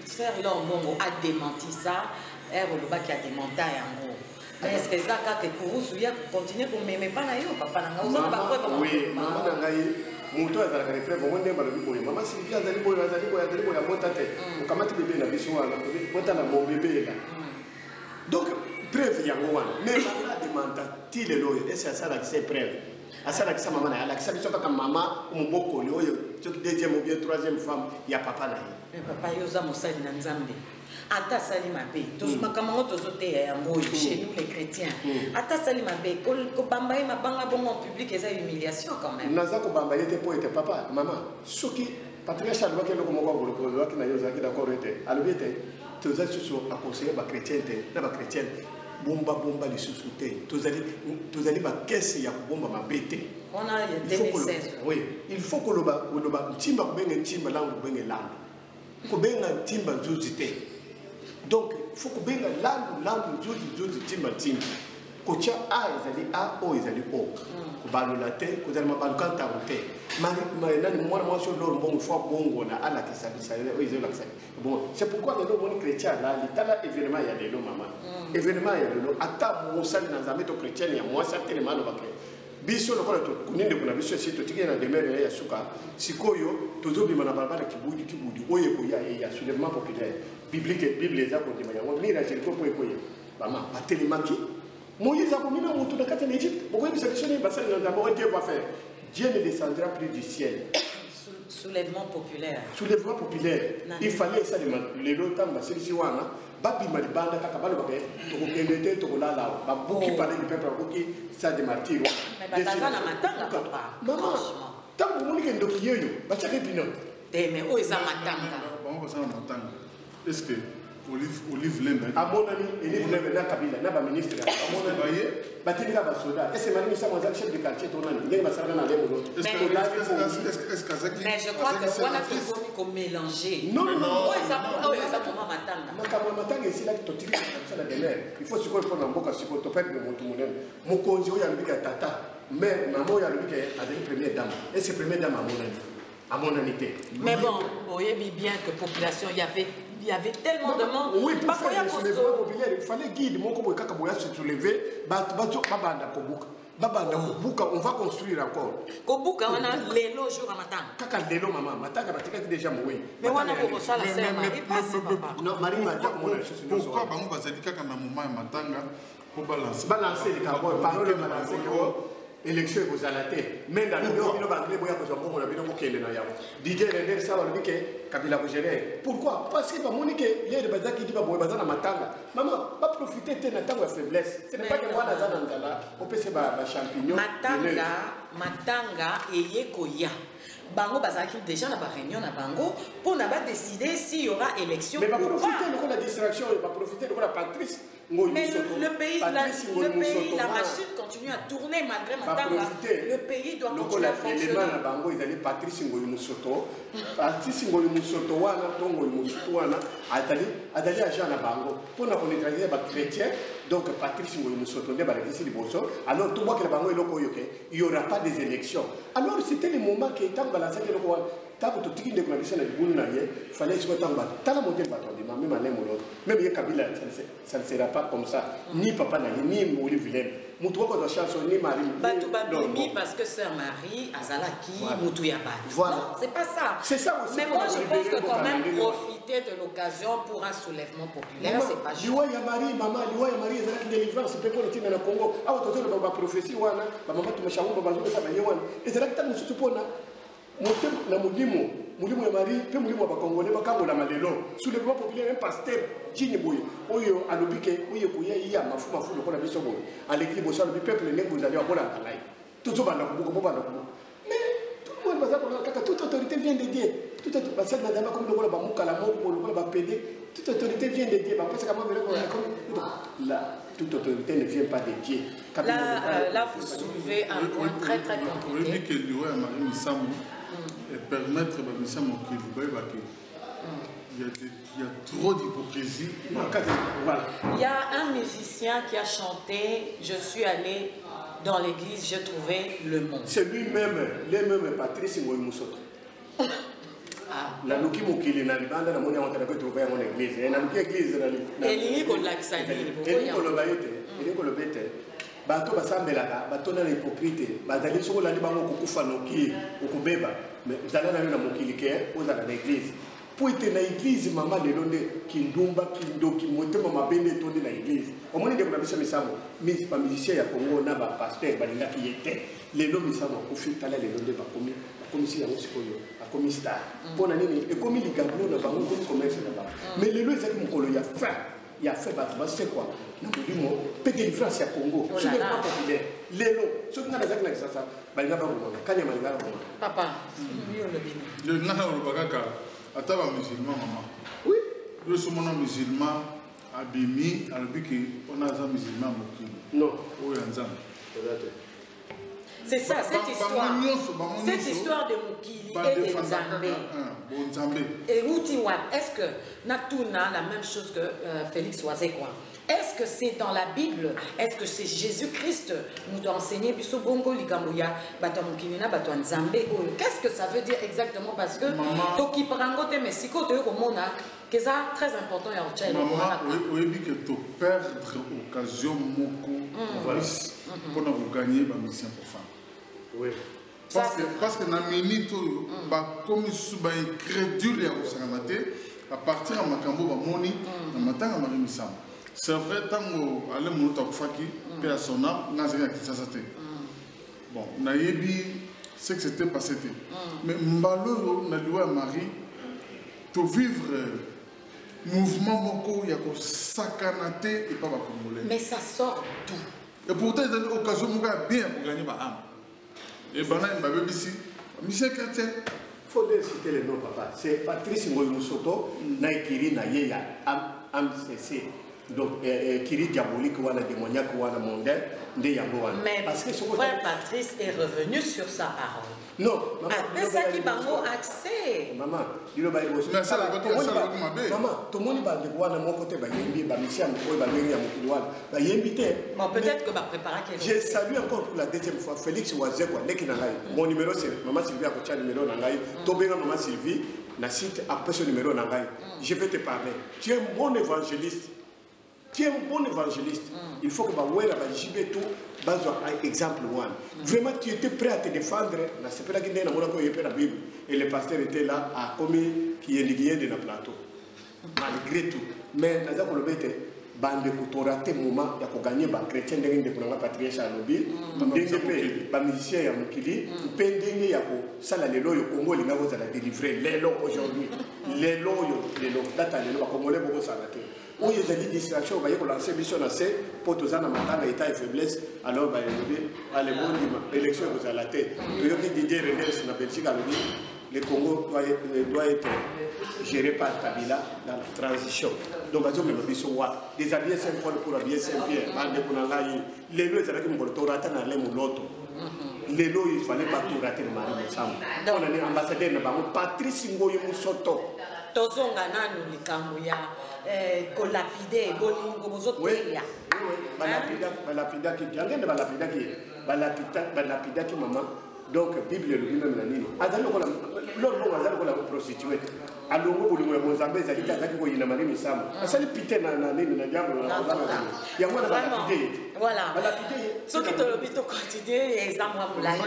S4: frère Lombongo a démenti ça Loba qui a démenti yango mais est-ce que ça ka ke kurusu ya continuer ko meme pas na yo papa na ngauza ba preuve
S3: oui mama na ngai muto azala ka preuve ngo ndemba lobi boye mama Sylvia azali boye ya mota te ukamati bebe na biso wana mota na mo bebe la donc preuve yango wana mais la demande ti le loyo et c'est ça la c'est preuve asa la kisa mama na ala kisa biso kaka mama umuboko le oyo toki deuxième ou bien troisième femme ya papa na ye
S4: papa yo za mosali na nzambe ata sali mabe tous makambo tozote ya yango chez nous les chrétiens ata sali mabe ko bamba ma banga bon en public et ça humiliation quand même
S3: naza ko bamba yete po ete papa mama soki patriarche alobaki eloko moko abolobaki na yo ozalaki d'accord ete alobi ete tozali susu aconseille bachrétien te na bachrétienne bomba lisusu te tozali bakese ya kobomba mabe te
S4: on a 2016
S3: oui il faut koloba ntimba kobenga ntimba langu kobenga landu kobenga ntimba nzuzi te donc il faut kobenga landu nzuzi ntimba kotia a ezali a o ezali o kobalola te kozali mabaluka ntango te nani mwana mwasi oloro mbongo fo bongo na alakisa oyo ezolakisa bon c'est pourquoi lelo omoni chrétien alali tala événement ya lelo mama événement ya lelo ata mosali na nzambe to chrétienne ya mwasi atelema alobake biso lokola kuninde kuna biso esi totikeli na demere ya suka sikoyo tozobima na balabala kibudi oyo ekoya ya soulèvement populaire bible eza kondima yango miracle ko po ekoya mama batelemaki Moïse a commis un retour de Katan Égypte. Pourquoi il s'est dit que Dieu va faire? Dieu ne descendra plus du ciel.
S4: Soulèvement populaire.
S3: Soulèvement populaire. Il fallait ça les longtemps, c'est ici, Babi Malibanda, Kakabalo, Tokokelete, Tokolala, Babuki parlait du peuple, Babuki, ça des martyrs.
S4: Mais Batazana Matanga, papa.
S3: Maman, tant que vous voulez qu'il y ait un document, Batake Pinon.
S4: Mais où est-ce Matanga?
S2: Est-ce que Olive Lembe
S3: à mon ami, Olive Lembe, na Kabila, na ministre, à mon ami, Batinga Basoda, et c'est Marie Samoza, chef de quartier, il y a un
S2: mais
S4: je crois que on a toujours qu'on mélanger.
S3: Non. Il faut se comprendre dans beaucoup de topèques de Montoumounen. Mon conjoint, il y a le tata, mais maman, il y a le première dame. Et c'est première dame à mon amitié.
S4: Mais bon, vous voyez bien que population, il y avait tellement de monde.
S3: Oui, pour faire le soulèvement populaire, il fallait guider mon combo Kakaboya se soulever, Babanda Kobuka, on va construire encore.
S4: Kobuka, on a l'élo jour à matin.
S3: Kaka l'élo, maman, Matanga, déjà moué.
S4: Mais on a beaucoup ça, la sœur Marie passe, papa.
S3: Non, Marie m'a dit,
S2: pourquoi Bango Bazalika, quand ma maman est Matanga, pour balancer
S3: les cabots, parole de balancer élection aux alatés. Mais dans le bureau, il va y avoir un bureau qui est là. DJ Render, ça va le dire Kabila Bougéré. Pourquoi? Parce que Monique, il y a des bazars qui disent Bazar à Matanga. Maman, pas profiter de ta faiblesse. Ce n'est pas que moi, Nazan Anzala, on peut se battre champignon.
S4: Matanga et Yekoya. Bango bazaki déjà na ba réunion na bango pour na ba décider s'il y aura élection.
S3: Mais va profiter de la distraction, va profiter de la Patrice.
S4: Mais le pays, la machine continue à tourner malgré Matanga. Le pays doit continuer à fonctionner.
S3: Bango ils allaient Patrice Ngoyi Musoto. Patrice Ngoyi Musoto wana tongo Musoto wana adali agent na bango pour na neutraliser ba chrétien. Donc Patrice Ngoyi Musoto ne ba ici liboso. Alors tout moi que la bango eloko yoke, il y aura pas des élections. Alors c'était le moment que tant balancer le roi tant que tout de condition de boule na ye fallait se mettre en bas tant la modèle bateau de même à l'autre même il Kabila ça ne sera pas comme ça ni papa na ni Olive Lembe mutu ko do chance ni Marie
S4: Batou Badoumi parce que sœur Marie Azalaki mutu ya bat
S3: voilà
S4: c'est pas ça
S3: c'est ça aussi
S4: mais moi je pense que quand même profiter de l'occasion pour un soulèvement populaire c'est pas juste
S3: liwa ya Marie maman liwa ya Marie Azalaki délivrance pe ko tina na Congo awa toto ba prophétie wana ba mama tumeshaomba bazuka sana yewana Azalaki tana sutu pona motem na mulimo ya Marie pe mulimo ba Congolais ba kangola malelo soulèvement populaire un pasteur Jini Boye oyo alobike oyo koya iya mafu lokola biso boye aleki boso alobi peuple ne vous allez abola kalai tout banda kubuko banda kubuko mais tout le monde baza kola kaka toute autorité vient de Dieu. Toute autorité, madame, comme le Bamoukala, le PD, toute autorité vient de Dieu. Là, toute autorité ne vient pas de Dieu.
S4: Là, vous soulevez un point très très compliqué.
S2: Oui, que le roi Marie Missamo et permettre à Missamo il y a trop d'hypocrisie.
S4: Il y a un musicien qui a chanté « Je suis allé dans l'église, j'ai trouvé le monde ».
S3: C'est lui-même, lui-même Patrice Moïmoussoto. La Nuki Moukili n'a pas de monnaie en trouvé à mon église. Et la Nuki église n'a
S4: et il y a l'accès.
S3: Et il bato basambelaka batona na hypocrite bazali soko la libango kokufa noki okubeba mais zala na na mokili ke ozala na église pour être na église mama de londe kindumba kindoki motema mabende tonde na église omoni de kuna biso misamo mis pa musicien ya Congo na ba pasteur balinga ki yete lelo misamo kofi tala lelo nde bakomi si ya musikoyo akomi star pona nini e komi ligablo na bango komi commerce na ba mais lelo ezaki mokolo ya fin il a fait battre, c'est quoi? Nous disons, peut-être une France à Congo. Ce n'est pas populaire. Lélo, ce qu'on a dit, c'est ça.
S4: Papa,
S2: le Nana Bagaka, à ta musulman, maman.
S3: Oui.
S2: Le soumana musulman, Abimi, Albiki, on a un musulman.
S3: Non.
S2: Oui, un zam.
S4: C'est ça, cette histoire de Moukili et de Nzambé. Et Moutiwan, est-ce que Natuna la même chose que Félix Oazekwa? Est-ce que c'est dans la Bible? Est-ce que c'est Jésus-Christ nous doit enseigner Biso Bongo Ligamouya, Bato Moukilina, Bato Nzambé? Qu'est-ce que ça veut dire exactement? Parce que Toki Parangote Mexico, tu es au Mona, que c'est très important.
S2: Maman, oui, que tu perdre l'occasion pour nous gagner la mission pour femmes.
S3: Oui.
S2: Parce que dans la minute, comme ils sont incrédules à partir de Makambo, Moni, dans le matin, Marie Missam. C'est vrai, tant que allez mon Faki, paix à son âme, n'a rien qui s'est bon, Naïbi, c'est que c'était passé. Mais Mbalo, n'a loi Marie, pour vivre mouvement Moko, il y a que sakanaté et pas Congolais.
S4: Mais ça sort d'où?
S2: Et pourtant, il y a une occasion bien pour gagner ma âme. Et Bana Mbabé ici, Michel Chrétien.
S3: Il faut citer le nom, papa. C'est Patrice Moïmoussoto, Naïkiri, Naïeya, AMCC. Donc, Kiri diabolique, ou la démoniaque, ou la mondaine, de Yabouana.
S4: Mais parce que frère Patrice est revenu sur sa parole.
S3: Non,
S4: c'est ça qui m'a accès.
S3: Maman, il y a
S2: mais ça, la
S3: maman, tout le monde va de voir mon côté,
S4: bon, peut-être que ma préparation.
S3: Je salue encore pour la deuxième fois Félix Oazekwa, mon numéro c'est Maman Sylvie Akocha, numéro Nangaï, Tobéra Maman Sylvie, na site après ce numéro Nangaï. Je vais te parler. Tu es un bon évangéliste. Tu es un bon évangéliste. Il faut que tu aies un exemple. Vraiment, tu étais prêt à te défendre. Et le pasteur était là à commis qui est lié de la plateau. Malgré tout. Mais nous avons bande kutorate moment ya kuganye ba chrétien ndenge de kunanga patriarche alobi ndenge pe ba musicien ya mukili pe ndenge ya ko sala lelo yo Congo linga ko za délivrer lelo aujourd'hui lelo data lelo ba congolais boko sala te o ye zali distraction ba ye ko lancer mission na se pour tous na matanga état et faiblesse alors ba yebi ale bondi élection ko sala te to yo ki Didier Renders na Belgique alobi le Congo doit être géré par Kabila dans la transition. Donc, des habillés Saint-Paul pour habiller Saint-Pierre, les lois avec mon torata dans les moulottes. Les lois, il ne fallait pas tout rater le mari de Sam. On est ambassadeur de Patrice Ngoyo Moussoto.
S4: Tozonga nanu likambuya kolapide bolingo bozoteya.
S3: Balapida qui angende balapida qui maman. Donc Bible lui-même la nini. Azalo kola lor bo azalo kola prostituée. Alongo buli mo Mozambique zalita zaki ko yina mari misamo. Asali pite na nini na diable na. Ya mwana balapide.
S4: Voilà. Balapide. Ce qui te le bito quotidien exemple mulai.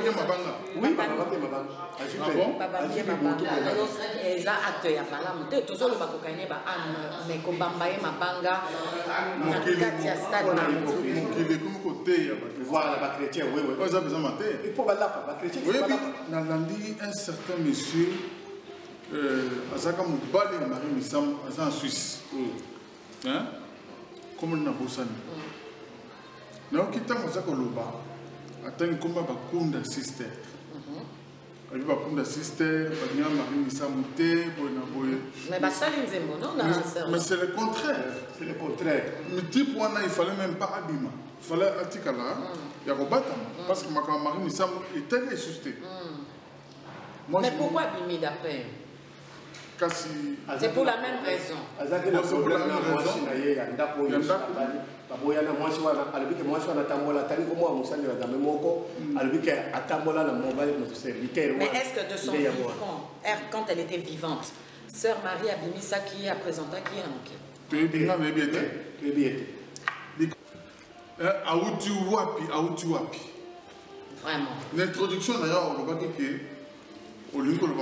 S3: Oui, mabanga.
S4: Baba mabanga. Eza acte ya malamu te tozolo bakokane ba an me kombamba ye mabanga. Na kati ya stade na
S2: mokili comme côté ya ba.
S3: Voilà ba chrétien oui.
S2: Oza besoin mater.
S3: Il faut balapa ba chrétien.
S2: Oui, Nalandi, un certain monsieur, Azaka Moubali, Marie Missam, en Suisse. Hein? Comme on a bossé. Nous quittons Azaka Loba, attend comme Bakunda Sister. Il va prendre la sister, il va Marie Samouté,
S4: mais bah ça les aime non.
S2: Mais c'est le contraire.
S3: C'est le contraire.
S2: Le type il fallait même pas abîmer. Il fallait Atikala, il y a Robata parce que ma Marie Samouté était assustée.
S4: Mais pourquoi abîmer d'après? C'est pour la même raison.
S2: C'est pour la même raison.
S3: Baboyana mwasi wana alibike mwasi wana tambola tani ko mwa musali wa dame moko alibike atambola na mobile no serviteur.
S4: Mais est-ce que de son vivant, quand elle était vivante, sœur Marie Abimisa qui a présenté qui a manqué?
S2: Tu bien Aouti wapi.
S4: Vraiment.
S2: L'introduction d'ailleurs on va dire que au lieu que le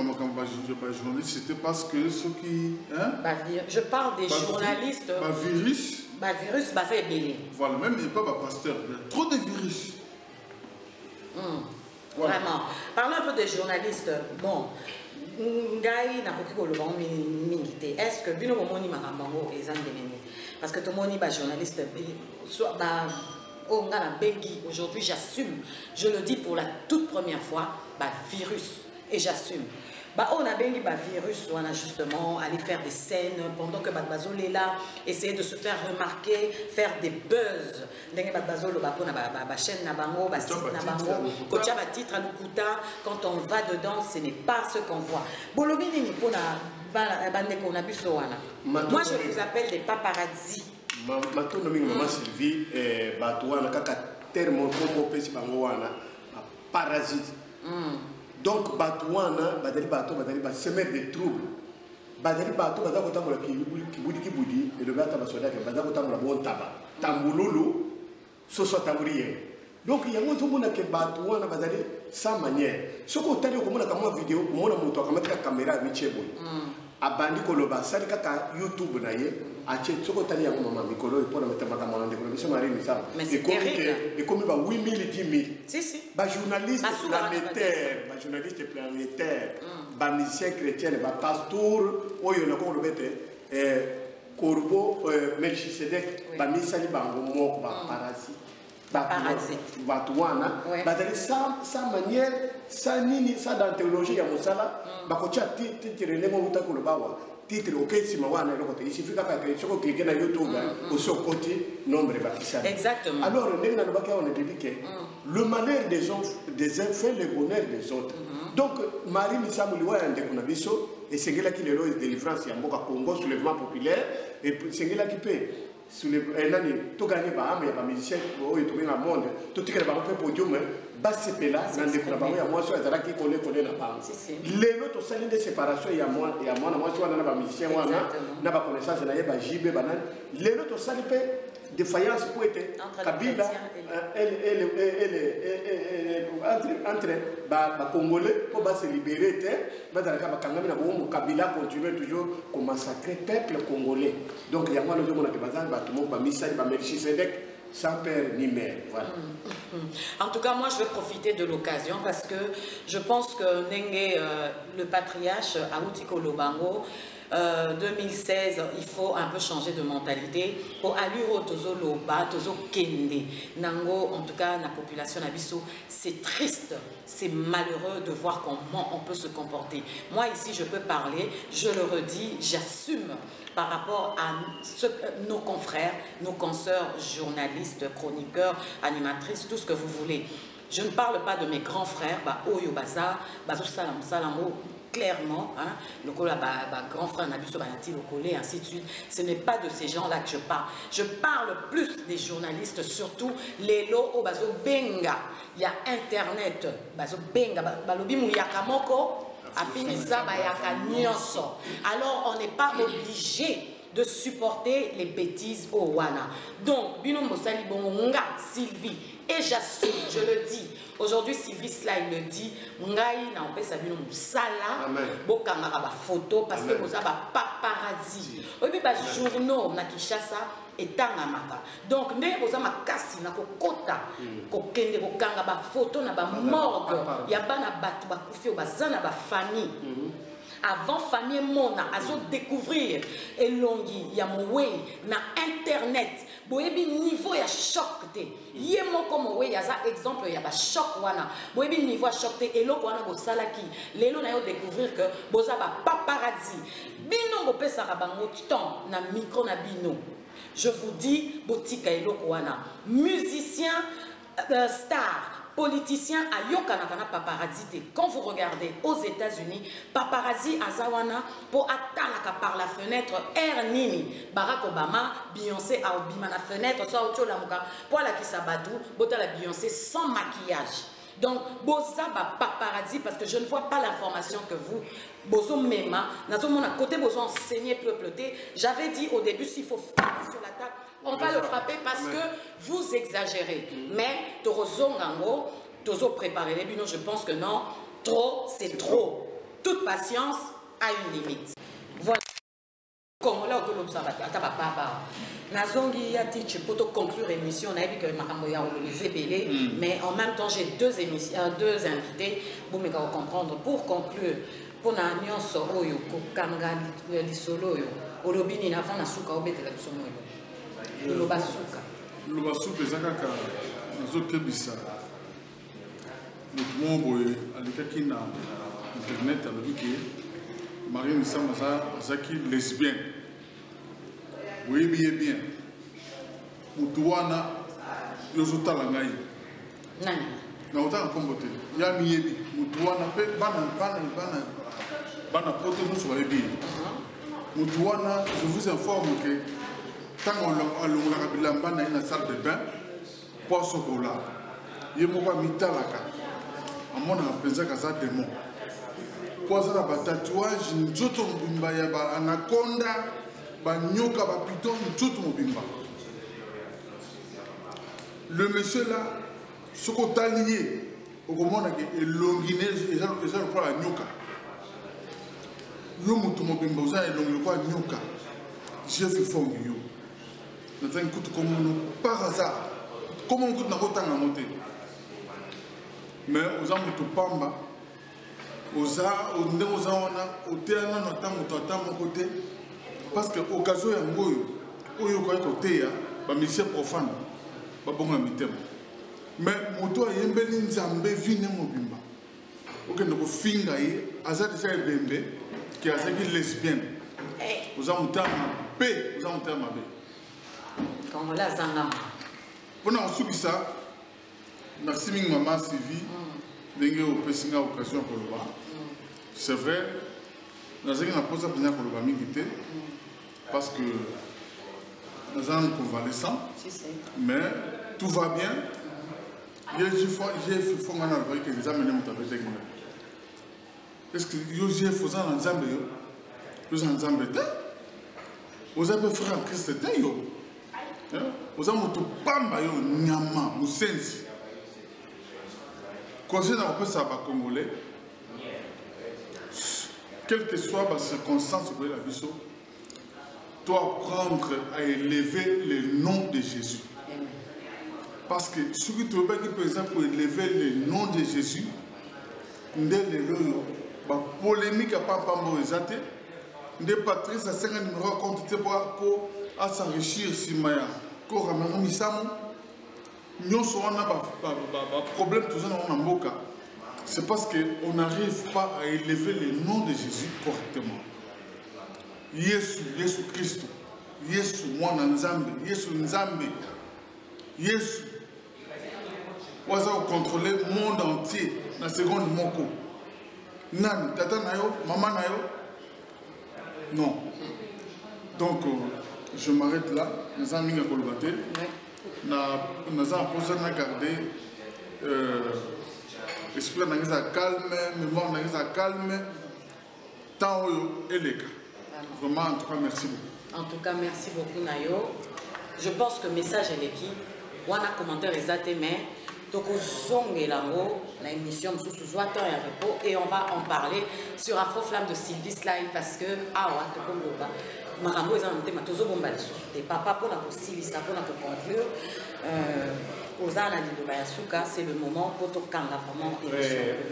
S2: journaliste c'était parce que ceux qui
S4: je parle des journalistes.
S2: Virus.
S4: Virus, c'est belé.
S2: Voilà, même il n'y a pas pasteur, il y a trop de virus.
S4: Voilà. Vraiment. Parlons un peu des journalistes. Bon, est-ce que Bino Momoni Maramango et Zandemene? Parce que tout le monde est journaliste. Aujourd'hui, j'assume, je le dis pour la toute première fois, virus. Et j'assume. On a bien dit virus, on a justement allé faire des scènes pendant que Badbazol est là, essayer de se faire remarquer, faire des buzz. Quand on va dedans, ce n'est pas ce qu'on voit. Moi, je vous appelle des paparazzi.
S3: Maman Sylvie, parasite. Donc, Batouana, Badari Bato, Badari Bato, semer des troubles. Badari Bato, Badako Tambola Kibudi, et le Bata Basoda, Badako Tambola Bon Taba, Tamboulou, Soso Tambourien. Donc, il y a un monde qui est Batouana, Badari, sans manière. Ce qu'on t'a dit, comme on a une vidéo, on a monté la caméra à Michebo. A Bandi Koloba, Sadika YouTube, naïe, a Tché, ce qu'on t'a dit à mon maman, Mikolo, pour la mettre ma caméra de production marine, ça.
S4: Mais c'est terrible.
S3: Et comme il va 8 000 et 10 000.
S4: Si, si.
S3: Journaliste planétaire, journaliste planétaire, musicien chrétien, pasteur, oyo na ko lobete Corbeau, Melchisedec, Misali Bango Mok, parasite. Batouana, sa manière, sa nini, sa dans théologie ya Mosala, bakocha titre lemo utakolobawa. Titre auquel si mawana il suffit que ce que quelqu'un a YouTube au son côté nombre baptisé.
S4: Exactement.
S3: Alors on a dit que le malheur des uns fait le bonheur des autres. Donc Marie Misamouliwa ande kuna biso et sengela qui le délivrance ya mboka Congo soulèvement populaire et sengela qui peut nani to gagner ba ame ba musicien oyo to benga monde to tikela ba pe podium ba sepela nande kuna ba ya mwaso azala ki kole na ba lelo to sali de séparation ya mwana mwaso wana na ba musicien wana na ba connaissance na ye ba jibe banane lelo to sali pe défaillance pour être Kabila entre ba congolais pour se libérer ba dalaka ba kangami na bo Kabila continue toujours comme massacrer peuple congolais. Donc il y a moi le monde qui bazan ba tout monde ba Misali ba Melchisedec sans père ni mère. Voilà.
S4: En tout cas, moi je vais profiter de l'occasion parce que je pense que Nenge le patriarche Aouti Kolobango 2016, il faut un peu changer de mentalité pour allure tozo loba tozo kende nango. En tout cas la population nabiso, c'est triste, c'est malheureux de voir comment on peut se comporter. Moi ici je peux parler, je le redis, j'assume par rapport à nos confrères, nos consoeurs, journalistes, chroniqueurs, animatrices, tout ce que vous voulez. Je ne parle pas de mes grands frères, Oyo Baza, Bazo Salam Salamo. Clairement, hein, le grand frère Nabiso Banati, le collé, ainsi de suite. Ce n'est pas de ces gens-là que je parle. Je parle plus des journalistes, surtout les lots au Bazo Benga. Il y a Internet, Bazo Benga, Balobi Mouyakamoko, Afinisa Bayaka Nyonso. Alors, on n'est pas obligé de supporter les bêtises au Wana. Donc, Bino Mosali Bonga, Sylvie, et j'assume, je le dis. Aujourd'hui, Sylvie Sla, il le dit, Ngai na opé sabino musala, bokanga ba photo parce que vous avez paparazzi. Obi ba journaux na Kinshasa etanga maka. Donc ndé vous avez makasi na kokota, kokende bokanga ba photo na ba morgue, ya bana batu ba kufi ba zana ba famille. Avant famille mona azo découvrir elongi ya mowe na internet internet boyebi niveau ya choc te ye moko mowe ya za exemple ya ba choc wana boyebi niveau ya choc te eloko wana bosalaki lelo na yo découvrir que boza ba paparazzi bino bopesaka bango temps na micro na bino. Je vous dis botika eloko wana musicien star politicien ayokana kana paparazzi te. Quand vous regardez aux États-Unis, paparazzi azawana pour atalaka par la fenêtre air nini Barack Obama, Beyoncé a obima la fenêtre soit auto la muka pour la kisabadou bota la Beyoncé sans maquillage. Donc boza ba paparazzi parce que je ne vois pas l'information que vous bozo mema nazo mon à côté bozo enseigner peuple. J'avais dit au début s'il faut frapper sur la table on va le frapper parce que vous exagérez. Mais Torozo Ngango, Tozo préparer les binos, je pense que non, trop c'est trop. Toute patience a une limite. Voilà. Comme là, on papa. Nazongi yati tu peux conclure l'émission, on a vu que Maramoya on les ébélé, mais en même temps j'ai deux invités pour me comprendre pour conclure. Pour na nyonso oyo kokanga lisolo yo olobini na vana suka obetela bisomo yo lobasuka
S2: ezakaka nazokebisa motu moko boye alekaki na internet alobi ke Marie Misama azaki lesbienne oyebi ye bien motu wana yo ozotala ngai
S4: nani
S2: na otala nkombo te ya miyebi motu wana mpe bana poto nyonso bayebi ye motu wana je vous informe que tant alongolaka bilamba na ye na salle de bain po asokola ye moko amitalaka amonaka mpenzaka aza démon po aza na batatouage nzoto mobimba ya baanaconda banyoka bapiton nzoto mobimba. Le monsieur là soki otali ye okomonaka elongi ne eza lokola nyoka yo motu mobimba oza na elongi lokola nyoka jeff fongi yo nazangi kutu komono par hasard komo kutu nakotanga yango te mais oza motu pamba oza ndenge oza wana oteya nano ata moto ata moko te parce que occasion yango oyo oyo okoki koteya bamisie profane babonga mitema mais moto ayembeli nzambe vine mobimba okende kofinga ye aza deja ebembe ki azalaki lesbienne oza motema mabe oza motema mabe
S4: kongola zanga
S2: mpona kosukisa merci mingi mama Sylvie ndenge opesi nga occasion ya koloba c'est vrai nazalaki na mposa mpenza koloba mingi te parce que naza na convalescent mais tout va bien. J'ai fait un an que les amis n'ont pas été. Est-ce que j'ai fait un ensemble? Vous avez un ensemble. Vous avez fait un Christ. Vous avez tout pamba yo nyama musensi. Concernant un peu ça va congolais. Quelle que soit la circonstance où la vie, doit apprendre à élever le nom de Jésus. Parce que ce qui te veut par exemple pour élever le nom de Jésus, la polémique à pas exaté, de Patrice à 50 numéros compte pour s'enrichir si maya, pour ramener misamo, nous sommes un problème tout ça dans Mboka. C'est parce qu'on n'arrive pas à élever le nom de Jésus correctement. Yesu Christ, Yesu mwana Nzambe, Yesu Nzambe, Yesu. Vous avez contrôlé le monde entier dans la seconde moko. Nan, tata nayo, maman nayo. Non. Donc, je m'arrête là. Nous avons mis à Kolbate. Nous avons posé à garder l'esprit à calme, mémoire à calme. Tant et les cas. Vraiment, en tout cas, merci beaucoup.
S4: En tout cas, merci beaucoup, Nayo. Je pense que le message est qui. On a commentaire exact, mais donc la émission sous temps et repos et on va en parler sur Afro Flamme de Sylvie Live parce que Marambo est en thème tous bomba les papa pour la ça pour la conclure Ozana di Bayasuka c'est le moment pour to kanga vraiment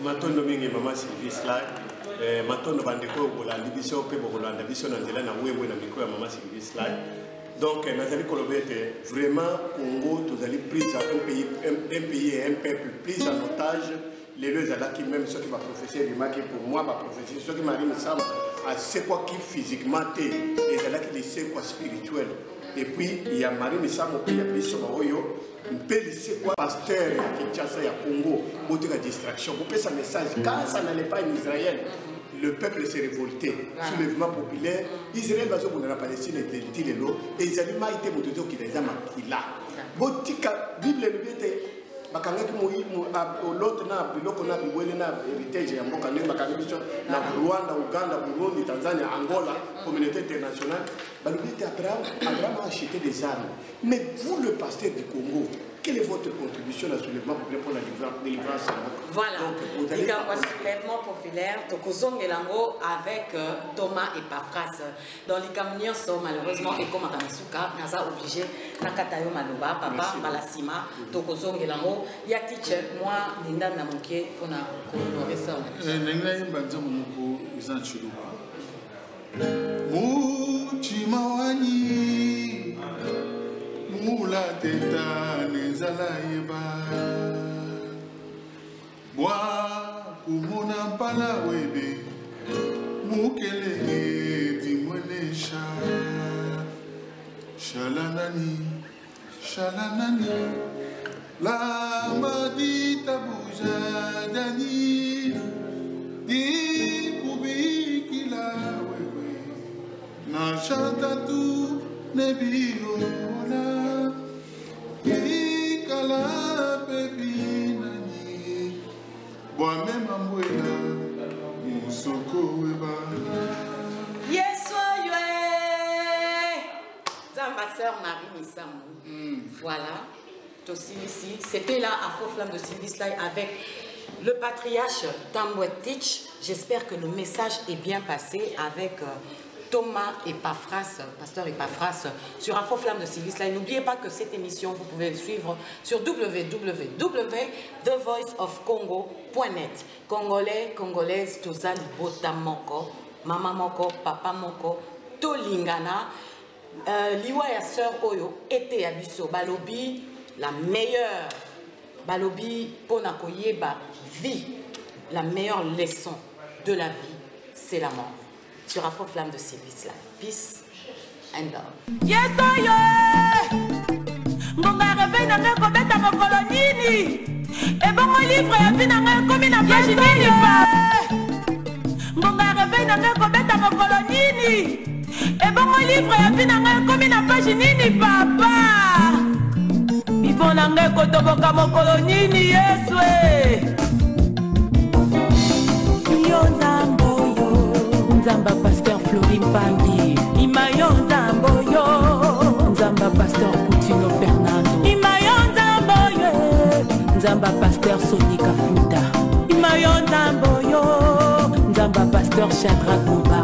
S3: matondo mingi mama Sylvie Live matondo bandeko bola libiso pe bokolanda biso na nzela na wewe na miko ya mama Sylvie Live Donc, Nazali Kolobé était vraiment Congo, tous allés pris à un pays et un peuple pris en otage. Les deux qui même ceux qui va professer du marqué pour moi, va professer ceux qui m'arrivent ensemble à c'est quoi qui physiquement et c'est là qui c'est quoi spirituel. Et puis il y a Marie Missam au pays à Bissomaoyo, un peu c'est quoi pasteur qui Kinshasa et à Congo, beaucoup de distraction. Vous pouvez sa message quand ça n'allait pas en Israël. Le peuple s'est révolté, soulèvement populaire. Israël va se faire la Palestine et l'eau. Et ils avaient été motivés qui les a maquillés. Botika, Bible le bakangaki l'autre na biloko na bibwele na héritage ya mboka ndenge bakangi biso na Rwanda, Uganda, Burundi, Tanzania, Angola, communauté internationale. Abraham a acheté des armes. Mais vous, le pasteur du Congo, quelle est votre contribution au soulèvement populaire pour la délivrance?
S4: Voilà, le soulèvement populaire, avec Thomas et Paphras. Dans les camions, malheureusement, et comme Akamisuka, nous avons obligé, Nakatayo Maloba, Papa, Malasima, Tokozong et Lango, Yatich, moi, Linda Namoké, qu'on a honoré ça.
S2: Nengai Banzamoko, Izan Chuluba. Muchimawani, Mula Teta, Nezalaïba. Bois, Kumona Palawebe, Mukele, Timonesha, Shalanani, Shalanani, La Madita Bouja Dani, Di Kubi Kila Wewe, Na Shatatu Nebiola, Ikala Pepina. Moi-même à Mouela, Moussoko Weba.
S4: Yes, ma soeur Marie Missam. Voilà, ici. C'était là à Faux Flamme de Sylvie Slay avec le patriarche Tambouetich. J'espère que le message est bien passé avec Thomas et Paphras, pasteur et Paphras, sur Info Flamme de Sylvie Slay. N'oubliez pas que cette émission, vous pouvez le suivre sur www.thevoiceofcongo.net. Congolais, Congolaises, Tozali Bota Moko, Mama Moko, Papa Moko, Tolingana, Liwa ya sœur Oyo, Ete Abiso, Balobi, la meilleure, Balobi, Ponakoyeba, vie, la meilleure leçon de la vie, c'est la mort. Sur Afro Flamme de Sylvie Slay. Peace and love.
S5: Yes, Mbonga réveille na ngeko beta mokolo nini. E bongo livre ya vina ngeko komi na page nini pa. Mbonga réveille na ngeko beta mokolo nini. E bongo livre ya vina ngeko komi na page nini papa. Ibona ngeko toboka mokolo nini Yeswe. Nzamba pasteur Florim Pangi Imayo Nzamboyo Nzamba pasteur Coutinho Fernando Imayo Nzamboyo Nzamba pasteur Sonika Futa Imayo Nzamboyo Nzamba pasteur Shadrach Bomba